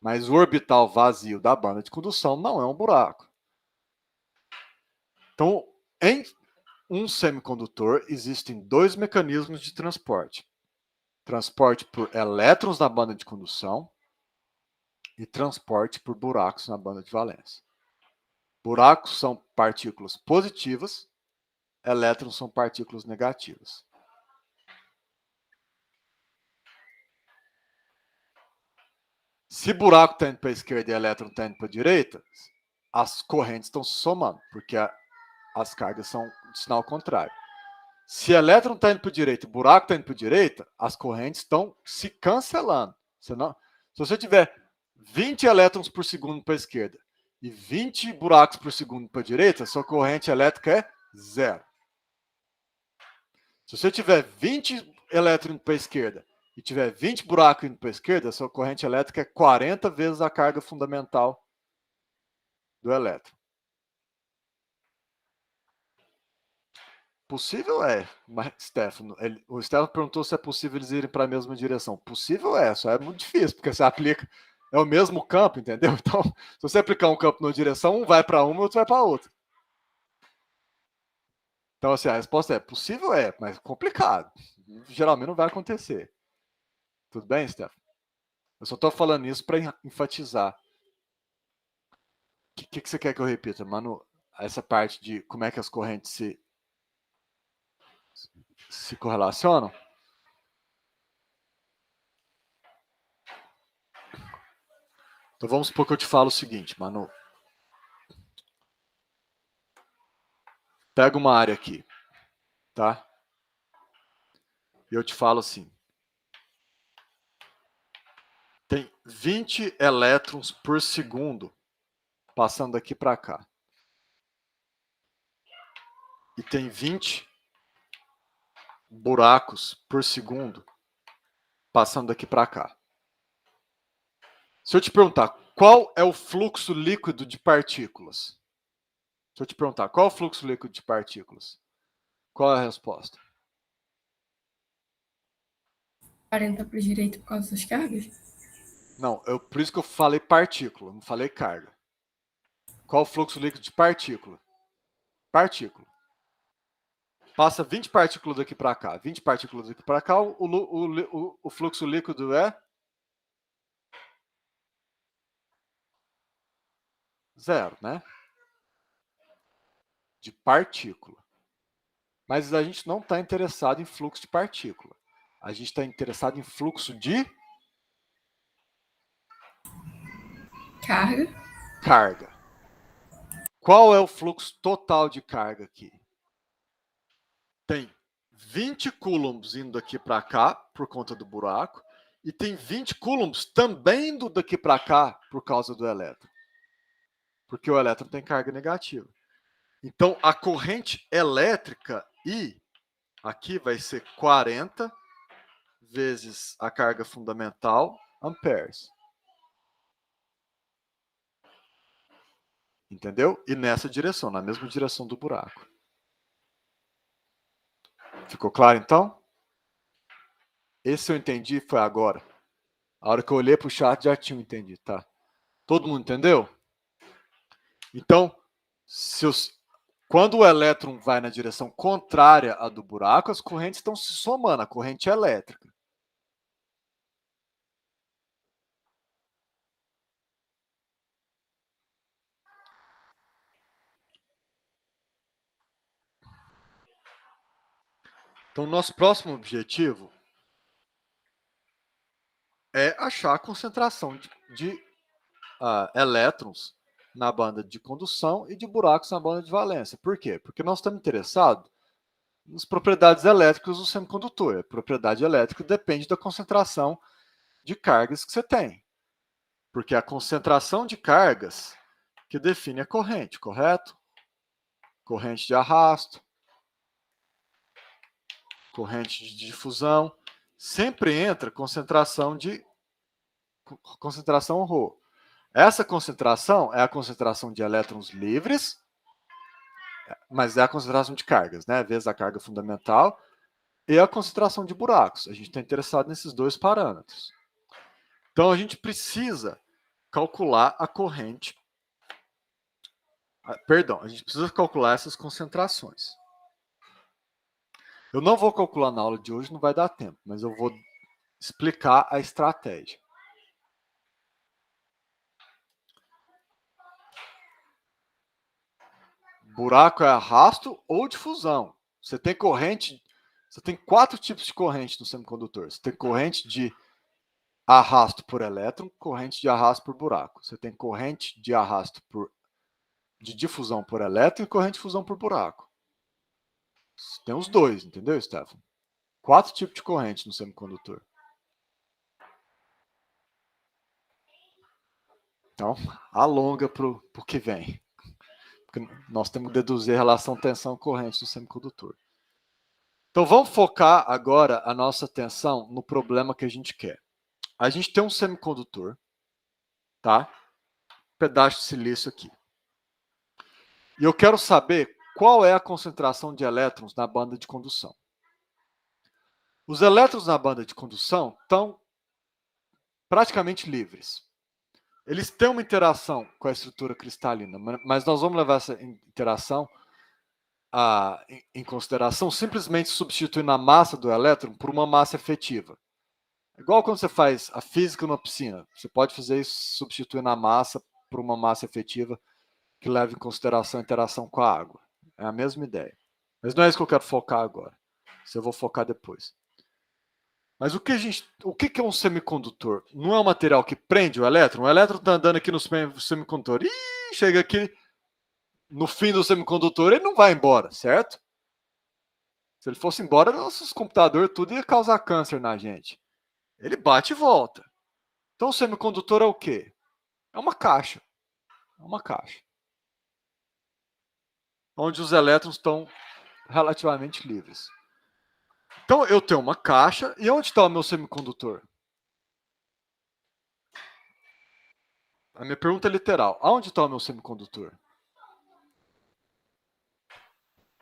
Mas o orbital vazio da banda de condução não é um buraco. Então, em um semicondutor, existem dois mecanismos de transporte. Transporte por elétrons na banda de condução e transporte por buracos na banda de valência. Buracos são partículas positivas, elétrons são partículas negativas. Se buraco está indo para a esquerda e elétron está indo para a direita, as correntes estão se somando, porque as cargas são de sinal contrário. Se elétron está indo para a direita e buraco está indo para a direita, as correntes estão se cancelando. Se você tiver 20 elétrons por segundo para a esquerda e 20 buracos por segundo para a direita, a sua corrente elétrica é zero. Se você tiver 20 elétrons indo para a esquerda e tiver 20 buracos indo para a esquerda, a sua corrente elétrica é 40 vezes a carga fundamental do elétron. Possível é, mas Stefano, o Stefano perguntou se é possível eles irem para a mesma direção. Possível é, só é muito difícil, porque você aplica, é o mesmo campo, entendeu? Então, se você aplicar um campo numa direção, um vai para uma e outro vai para outra. Então, assim, a resposta é possível mas complicado. Geralmente não vai acontecer. Tudo bem, Stefano? Eu só estou falando isso para enfatizar. O que você quer que eu repita, Manu? Essa parte de como é que as correntes se correlacionam? Então vamos supor que eu te falo o seguinte, Manu. Pega uma área aqui, tá? E eu te falo assim. Tem 20 elétrons por segundo passando daqui para cá. E tem 20 buracos por segundo passando daqui para cá. Se eu te perguntar qual é o fluxo líquido de partículas? Se eu te perguntar qual é o fluxo líquido de partículas? Qual é a resposta? 40 para a direita por causa das cargas? Não, por isso que eu falei partícula, não falei carga. Qual o fluxo líquido de partícula? Partícula. Passa 20 partículas daqui para cá. 20 partículas daqui para cá, o fluxo líquido é zero, né? De partícula. Mas a gente não está interessado em fluxo de partícula. A gente está interessado em fluxo de Carga. Qual é o fluxo total de carga aqui? Tem 20 coulombs indo daqui para cá por conta do buraco e tem 20 coulombs também indo daqui para cá por causa do elétron. Porque o elétron tem carga negativa. Então, a corrente elétrica I aqui vai ser 40 vezes a carga fundamental, amperes. Entendeu? E nessa direção, na mesma direção do buraco. Ficou claro, então? Esse eu entendi foi agora. A hora que eu olhei para o chat já tinha entendido, tá? Todo mundo entendeu? Então, quando o elétron vai na direção contrária à do buraco, as correntes estão se somando, a corrente elétrica. Então, nosso próximo objetivo é achar a concentração de elétrons na banda de condução e de buracos na banda de valência. Por quê? Porque nós estamos interessados nas propriedades elétricas do semicondutor. A propriedade elétrica depende da concentração de cargas que você tem. Porque é a concentração de cargas que define a corrente, correto? Corrente de arrasto, corrente de difusão, sempre entra concentração ρ. Essa concentração é a concentração de elétrons livres, mas é a concentração de cargas, né? Vezes a carga fundamental, e a concentração de buracos. A gente está interessado nesses dois parâmetros. Então, a gente precisa calcular a corrente. Perdão, a gente precisa calcular essas concentrações. Eu não vou calcular na aula de hoje, não vai dar tempo, mas eu vou explicar a estratégia. Buraco é arrasto ou difusão. Você tem corrente, você tem 4 tipos de corrente no semicondutor. Você tem corrente de arrasto por elétron, corrente de arrasto por buraco. Você tem corrente de arrasto de difusão por elétron e corrente de difusão por buraco. Você tem os dois, entendeu, Stefano? 4 tipos de corrente no semicondutor. Então, alonga para o que vem. Porque nós temos que deduzir a relação tensão-corrente do semicondutor. Então, vamos focar agora a nossa atenção no problema que a gente quer. A gente tem um semicondutor, tá? Um pedaço de silício aqui. E eu quero saber qual é a concentração de elétrons na banda de condução. Os elétrons na banda de condução estão praticamente livres. Eles têm uma interação com a estrutura cristalina, mas nós vamos levar essa interação em consideração simplesmente substituindo a massa do elétron por uma massa efetiva. Igual quando você faz a física numa piscina. Você pode fazer isso substituindo a massa por uma massa efetiva que leva em consideração a interação com a água. É a mesma ideia. Mas não é isso que eu quero focar agora. Isso eu vou focar depois. Mas o que é um semicondutor? Não é um material que prende o elétron? O elétron está andando aqui no semicondutor. E chega aqui no fim do semicondutor, ele não vai embora, certo? Se ele fosse embora, nossos computadores tudo ia causar câncer na gente. Ele bate e volta. Então o semicondutor é o quê? É uma caixa. É uma caixa. Onde os elétrons estão relativamente livres. Então, eu tenho uma caixa, e onde está o meu semicondutor? A minha pergunta é literal. Aonde está o meu semicondutor?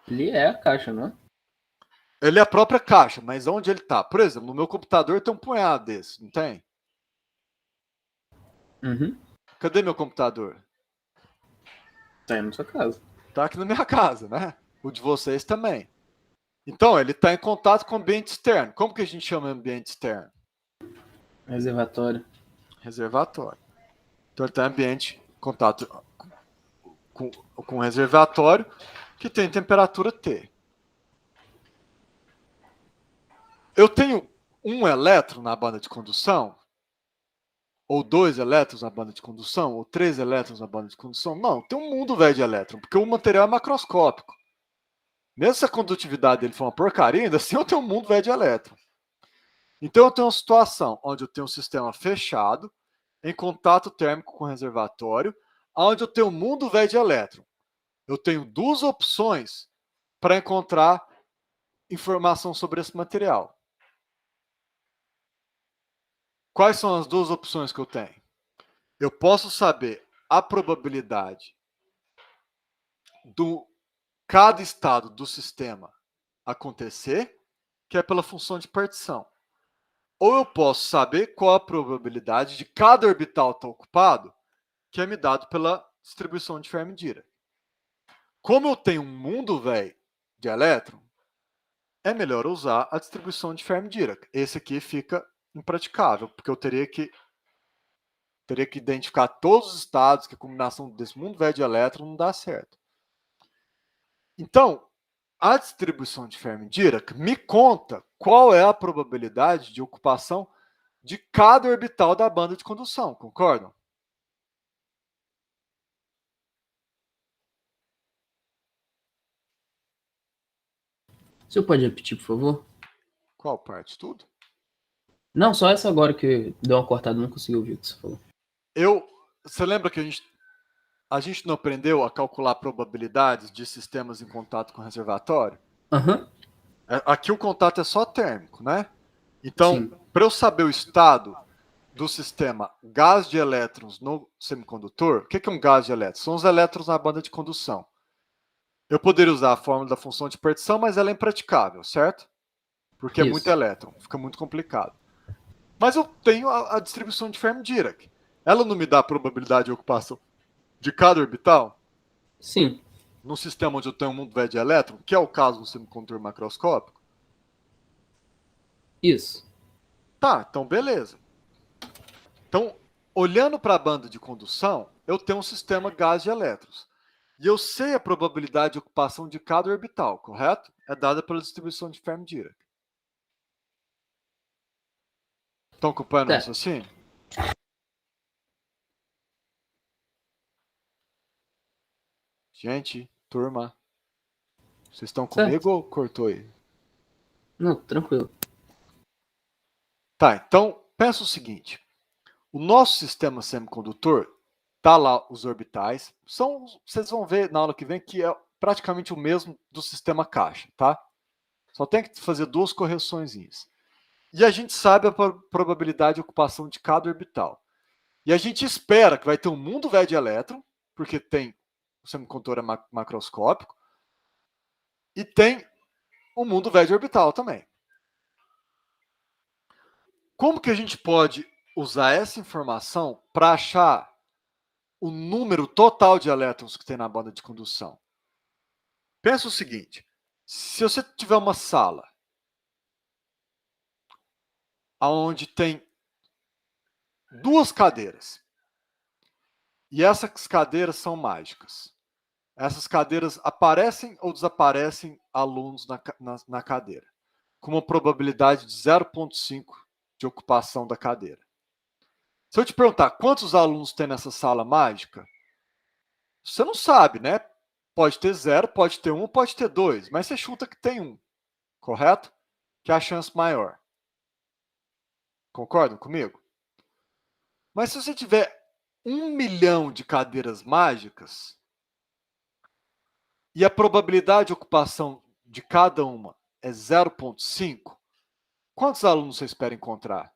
Ele é a caixa, não é? Ele é a própria caixa, mas onde ele está? Por exemplo, no meu computador tem um punhado desse, não tem? Uhum. Cadê meu computador? Tá aí na sua casa. Está aqui na minha casa, né? O de vocês também. Então, ele está em contato com o ambiente externo. Como que a gente chama ambiente externo? Reservatório. Reservatório. Então, ele está em ambiente, contato com o reservatório, que tem temperatura T. Eu tenho um elétron na banda de condução? Ou 2 elétrons na banda de condução? Ou 3 elétrons na banda de condução? Não, tem um mundo velho de elétron, porque o material é macroscópico. Mesmo se a condutividade dele for uma porcaria, ainda assim eu tenho um mundo velho de elétron. Então eu tenho uma situação onde eu tenho um sistema fechado, em contato térmico com o reservatório, onde eu tenho um mundo velho de elétron. Eu tenho 2 opções para encontrar informação sobre esse material. Quais são as 2 opções que eu tenho? Eu posso saber a probabilidade do cada estado do sistema acontecer, que é pela função de partição. ou eu posso saber qual a probabilidade de cada orbital estar ocupado, que é me dado pela distribuição de Fermi-Dirac. Como eu tenho um mundo, velho, de elétron, é melhor usar a distribuição de Fermi-Dirac. Esse aqui fica impraticável, porque eu teria que identificar todos os estados, que a combinação desse mundo velho de elétron não dá certo. Então, a distribuição de Fermi-Dirac me conta qual é a probabilidade de ocupação de cada orbital da banda de condução, concordam? O senhor pode repetir, por favor? Qual parte? Tudo? Não, só essa agora que deu uma cortada, não consegui ouvir o que você falou. Você lembra que a gente não aprendeu a calcular probabilidades de sistemas em contato com reservatório? Aham. Aqui o contato é só térmico, né? Então, Sim. para eu saber o estado do sistema gás de elétrons no semicondutor, o que é um gás de elétrons? São os elétrons na banda de condução. Eu poderia usar a fórmula da função de partição, mas ela é impraticável, certo? Porque é muito Isso. elétron, fica muito complicado. Mas eu tenho a distribuição de Fermi-Dirac. Ela não me dá a probabilidade de ocupação de cada orbital? Sim. No sistema onde eu tenho um mundo velho de elétron, que é o caso do semicondutor macroscópico? Isso. Tá, então beleza. Então, olhando para a banda de condução, eu tenho um sistema gás de elétrons. E eu sei a probabilidade de ocupação de cada orbital, correto? É dada pela distribuição de Fermi-Dirac. Estão acompanhando o Tá. raciocínio? Gente, turma, vocês estão Certo. comigo ou cortou aí? Não, tranquilo. Tá, então pensa o seguinte. O nosso sistema semicondutor, tá lá os orbitais, vocês vão ver na aula que vem que é praticamente o mesmo do sistema caixa, tá? Só tem que fazer duas correçõezinhas. E a gente sabe a probabilidade de ocupação de cada orbital. E a gente espera que vai ter um mundo velho de elétron, porque tem o semicondutor macroscópico, e tem o mundo velho de orbital também. Como que a gente pode usar essa informação para achar o número total de elétrons que tem na banda de condução? Pensa o seguinte, se você tiver uma sala onde tem duas cadeiras, e essas cadeiras são mágicas, essas cadeiras aparecem ou desaparecem alunos na cadeira, com uma probabilidade de 0,5 de ocupação da cadeira. Se eu te perguntar quantos alunos tem nessa sala mágica, você não sabe, né? Pode ter 0, pode ter 1, pode ter 2, mas você chuta que tem 1, correto? Que é a chance maior. Concordam comigo? Mas se você tiver 1 milhão de cadeiras mágicas e a probabilidade de ocupação de cada uma é 0,5, quantos alunos você espera encontrar?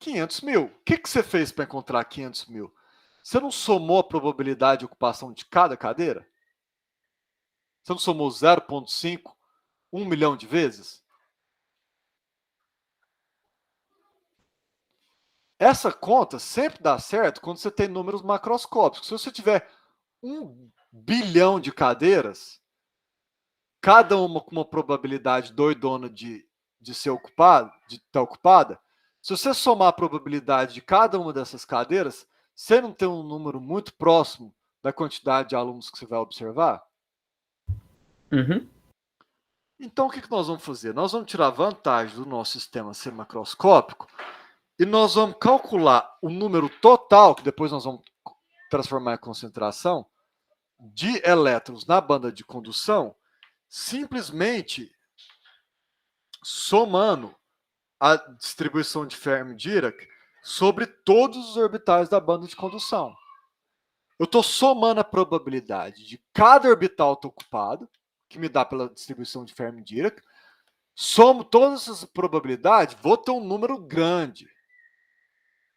500 mil. O que você fez para encontrar 500 mil? Você não somou a probabilidade de ocupação de cada cadeira? Você não somou 0,5, 1 milhão de vezes? Essa conta sempre dá certo quando você tem números macroscópicos. Se você tiver 1 bilhão de cadeiras, cada uma com uma probabilidade doidona de ser ocupada, de estar ocupada, se você somar a probabilidade de cada uma dessas cadeiras, você não tem um número muito próximo da quantidade de alunos que você vai observar? Uhum. Então, o que nós vamos fazer? Nós vamos tirar vantagem do nosso sistema ser macroscópico e nós vamos calcular o número total, que depois nós vamos transformar em concentração, de elétrons na banda de condução, simplesmente somando a distribuição de Fermi-Dirac sobre todos os orbitais da banda de condução. Eu estou somando a probabilidade de cada orbital estar ocupado, que me dá pela distribuição de Fermi-Dirac, somo todas essas probabilidades, vou ter um número grande,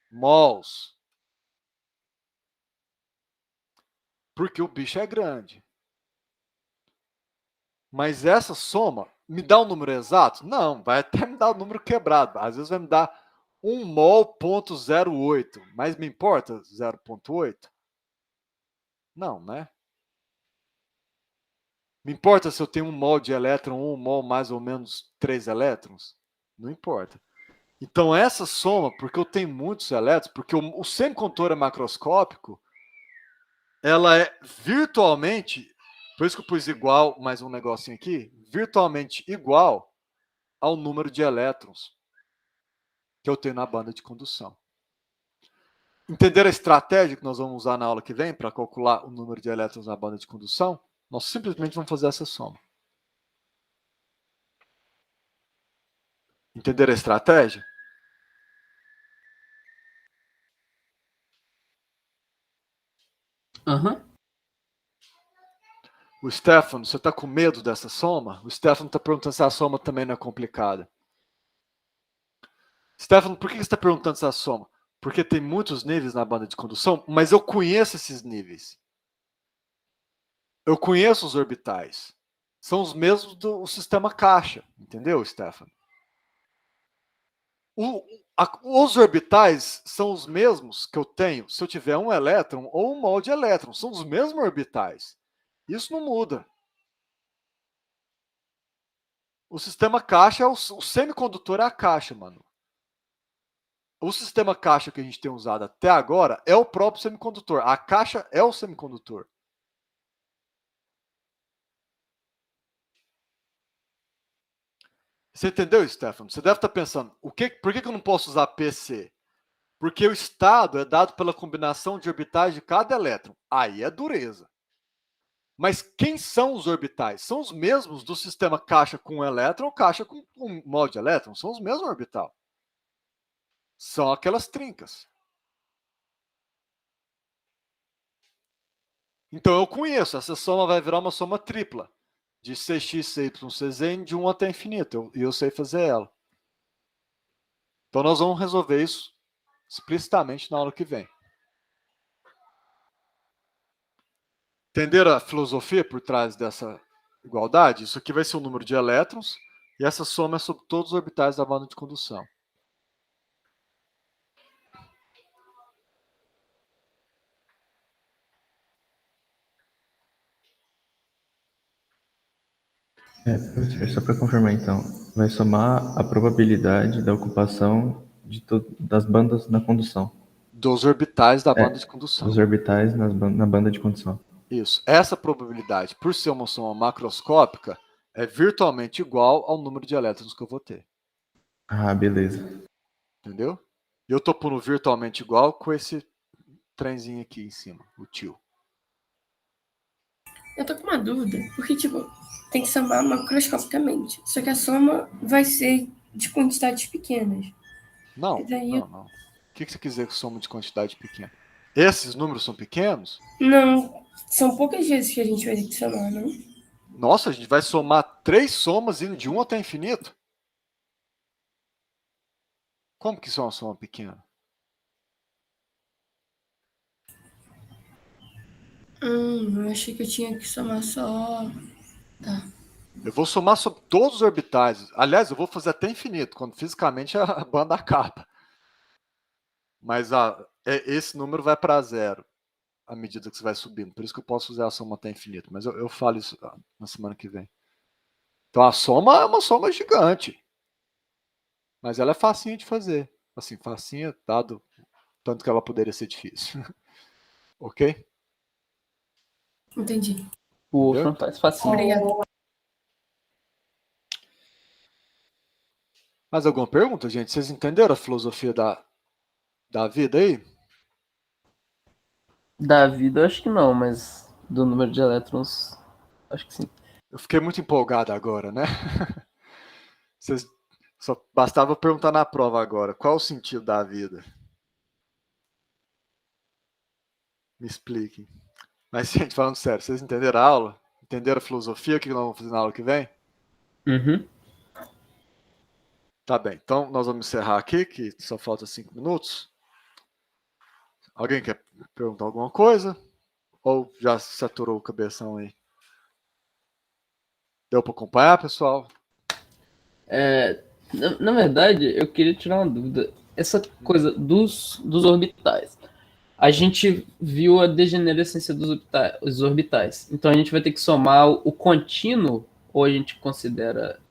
mols, porque o bicho é grande. Mas essa soma me dá um número exato? Não, vai até me dar um número quebrado. Às vezes vai me dar 1 mol,08. Mas me importa 0,8? Não, né? Me importa se eu tenho 1 mol de elétron ou 1 mol mais ou menos 3 elétrons? Não importa. Então essa soma, porque eu tenho muitos elétrons, porque o semicondutor é macroscópico, ela é virtualmente, por isso que eu pus igual, mais um negocinho aqui, virtualmente igual ao número de elétrons que eu tenho na banda de condução. Entenderam a estratégia que nós vamos usar na aula que vem para calcular o número de elétrons na banda de condução? Nós simplesmente vamos fazer essa soma. Entenderam a estratégia? Aham. O Stefano, você está com medo dessa soma? O Stefano está perguntando se a soma também não é complicada. Stefano, por que você está perguntando essa soma? Porque tem muitos níveis na banda de condução, mas eu conheço esses níveis. Eu conheço os orbitais. São os mesmos do sistema caixa. Entendeu, Stefano? Os orbitais são os mesmos que eu tenho se eu tiver um elétron ou um mol de elétron. São os mesmos orbitais. Isso não muda. O sistema caixa, o semicondutor é a caixa, mano. O sistema caixa que a gente tem usado até agora é o próprio semicondutor. A caixa é o semicondutor. Você entendeu, Stefano? Você deve estar pensando, por que eu não posso usar PC? Porque o estado é dado pela combinação de orbitais de cada elétron. Aí é dureza. Mas quem são os orbitais? São os mesmos do sistema caixa com um elétron ou caixa com um mol de elétron. São os mesmos orbital. São aquelas trincas. Então eu conheço. Essa soma vai virar uma soma tripla. De Cx, Cy, Cz de 1 até infinito. E eu sei fazer ela. Então nós vamos resolver isso explicitamente na aula que vem. Entenderam a filosofia por trás dessa igualdade? Isso aqui vai ser o número de elétrons e essa soma é sobre todos os orbitais da banda de condução. Professor, só para confirmar então, vai somar a probabilidade da ocupação das bandas na condução. Dos orbitais da banda de condução. Dos orbitais na banda de condução. Isso. Essa probabilidade, por ser uma soma macroscópica, é virtualmente igual ao número de elétrons que eu vou ter. Ah, beleza. Entendeu? E eu estou pondo virtualmente igual com esse trenzinho aqui em cima, o tio. Eu tô com uma dúvida, porque, tipo, tem que somar macroscopicamente. Só que a soma vai ser de quantidades pequenas. Não, não. O que você quer dizer com soma de quantidade pequena? Esses números são pequenos? Não, são poucas vezes que a gente vai ter que somar, não? Nossa, a gente vai somar 3 somas indo de 1 até infinito? Como que isso é uma soma pequena? Eu achei que eu tinha que somar só... Tá. Eu vou somar sobre todos os orbitais. Aliás, eu vou fazer até infinito, quando fisicamente a banda acaba. Mas esse número vai para zero à medida que você vai subindo. Por isso que eu posso fazer a soma até infinito. Mas eu falo isso na semana que vem. Então a soma é uma soma gigante. Mas ela é facinha de fazer. Assim, facinha, dado tanto que ela poderia ser difícil. Ok? Entendi. O Wolfram faz facinho. Obrigada. Mais alguma pergunta, gente? Vocês entenderam a filosofia da vida aí? Da vida, eu acho que não, mas do número de elétrons, acho que sim. Eu fiquei muito empolgado agora, né? Vocês só bastava perguntar na prova agora. Qual o sentido da vida? Me expliquem. Mas, gente, falando sério, vocês entenderam a aula? Entenderam a filosofia? O que nós vamos fazer na aula que vem? Uhum. Tá bem. Então, nós vamos encerrar aqui, que só falta 5 minutos. Alguém quer perguntar alguma coisa? Ou já saturou o cabeção aí? Deu para acompanhar, pessoal? Na verdade, eu queria tirar uma dúvida. Essa coisa dos orbitais. A gente viu a degenerescência dos orbitais. Então a gente vai ter que somar o contínuo, ou a gente considera.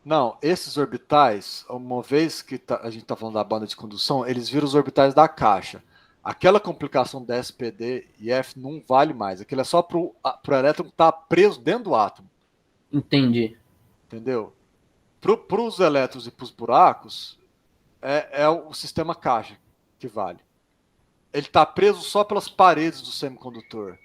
Não, esses orbitais, uma vez que a gente está falando da banda de condução, eles viram os orbitais da caixa. Aquela complicação da SPD e F não vale mais. Aquilo é só para o elétron que está preso dentro do átomo. Entendi. Entendeu? Para os elétrons e para os buracos, é o sistema caixa que vale. Ele está preso só pelas paredes do semicondutor,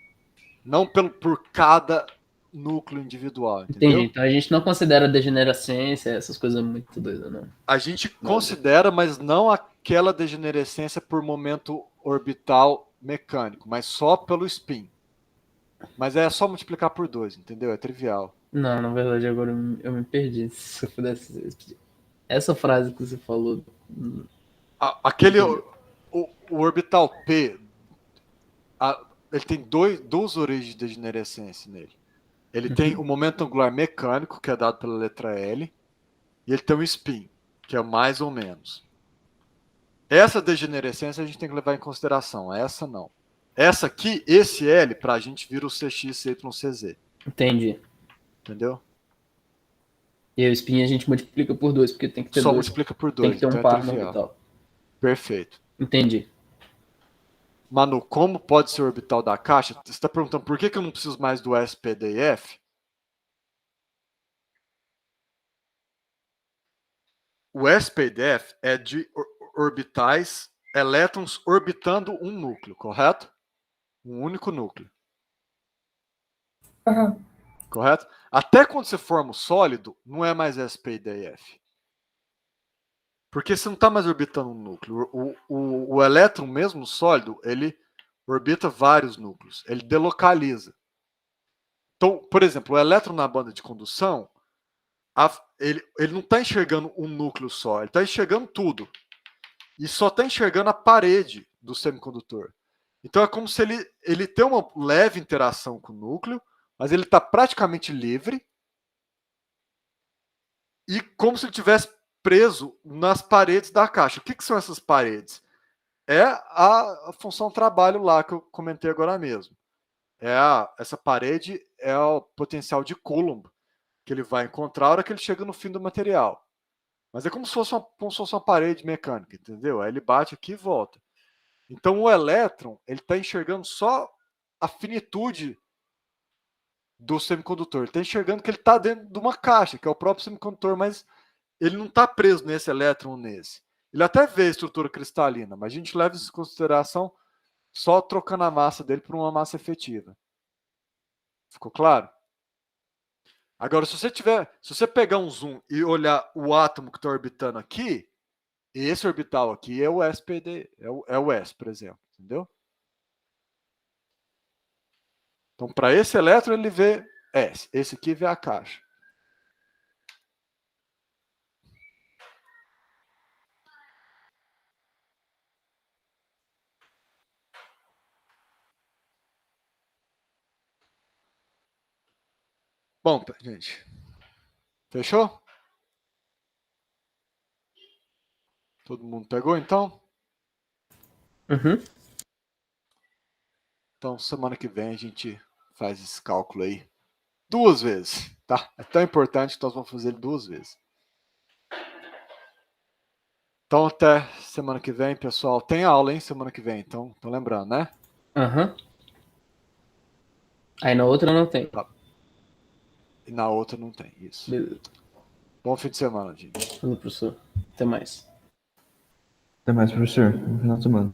não por cada núcleo individual, entendeu? Entendi. Então a gente não considera degenerescência, essas coisas muito doidas, não. A gente considera, mas não aquela degenerescência por momento orbital mecânico, mas só pelo spin. Mas é só multiplicar por 2, entendeu? É trivial. Não, na verdade, agora eu me perdi. Se eu pudesse. Essa frase que você falou. O orbital P, ele tem duas origens de degenerescência nele. Ele tem o momento angular mecânico, que é dado pela letra L, e ele tem um spin, que é mais ou menos. Essa degenerescência a gente tem que levar em consideração, essa não. Essa aqui, esse L, pra gente vira o CX, CYCZ. Entendi. Entendeu? E aí o spin a gente multiplica por 2, porque tem que ter Só 2. multiplica por 2. Tem que ter um então par é no trivial. orbital. Perfeito. Entendi. Manu, como pode ser o orbital da caixa? Você está perguntando por que eu não preciso mais do S, P, D e F? O S, P e D, F é de orbitais, elétrons orbitando um núcleo, correto? Um único núcleo. Aham. Correto? Até quando você forma o sólido, não é mais S, P, D e F. Porque você não está mais orbitando um núcleo. O elétron, mesmo sólido, ele orbita vários núcleos. Ele delocaliza. Então, por exemplo, o elétron na banda de condução, ele não está enxergando um núcleo só. Ele está enxergando tudo. E só está enxergando a parede do semicondutor. Então é como se ele tem uma leve interação com o núcleo, mas ele está praticamente livre. E como se ele tivesse preso nas paredes da caixa. O que são essas paredes? É a função trabalho lá que eu comentei agora mesmo. Essa parede é o potencial de Coulomb que ele vai encontrar a hora que ele chega no fim do material. Mas é como se fosse uma parede mecânica, entendeu? Aí ele bate aqui e volta. Então o elétron ele está enxergando só a finitude do semicondutor. Ele está enxergando que ele está dentro de uma caixa, que é o próprio semicondutor, mas ele não está preso nesse elétron ou nesse. Ele até vê a estrutura cristalina, mas a gente leva isso em consideração só trocando a massa dele por uma massa efetiva. Ficou claro? Agora, se você pegar um zoom e olhar o átomo que está orbitando aqui, esse orbital aqui é o SPD, é o S, por exemplo, entendeu? Então, para esse elétron, ele vê S. Esse aqui vê a caixa. Bom, gente. Fechou? Todo mundo pegou, então? Uhum. Então, semana que vem a gente faz esse cálculo aí 2 vezes, tá? É tão importante que nós vamos fazer ele 2 vezes. Então, até semana que vem, pessoal. Tem aula, hein, semana que vem. Então, tô lembrando, né? Aham. Aí na outra não tem. Tá. E na outra não tem, isso. Beleza. Bom fim de semana, gente. Falou, professor. Até mais. Até mais, professor. No final de semana.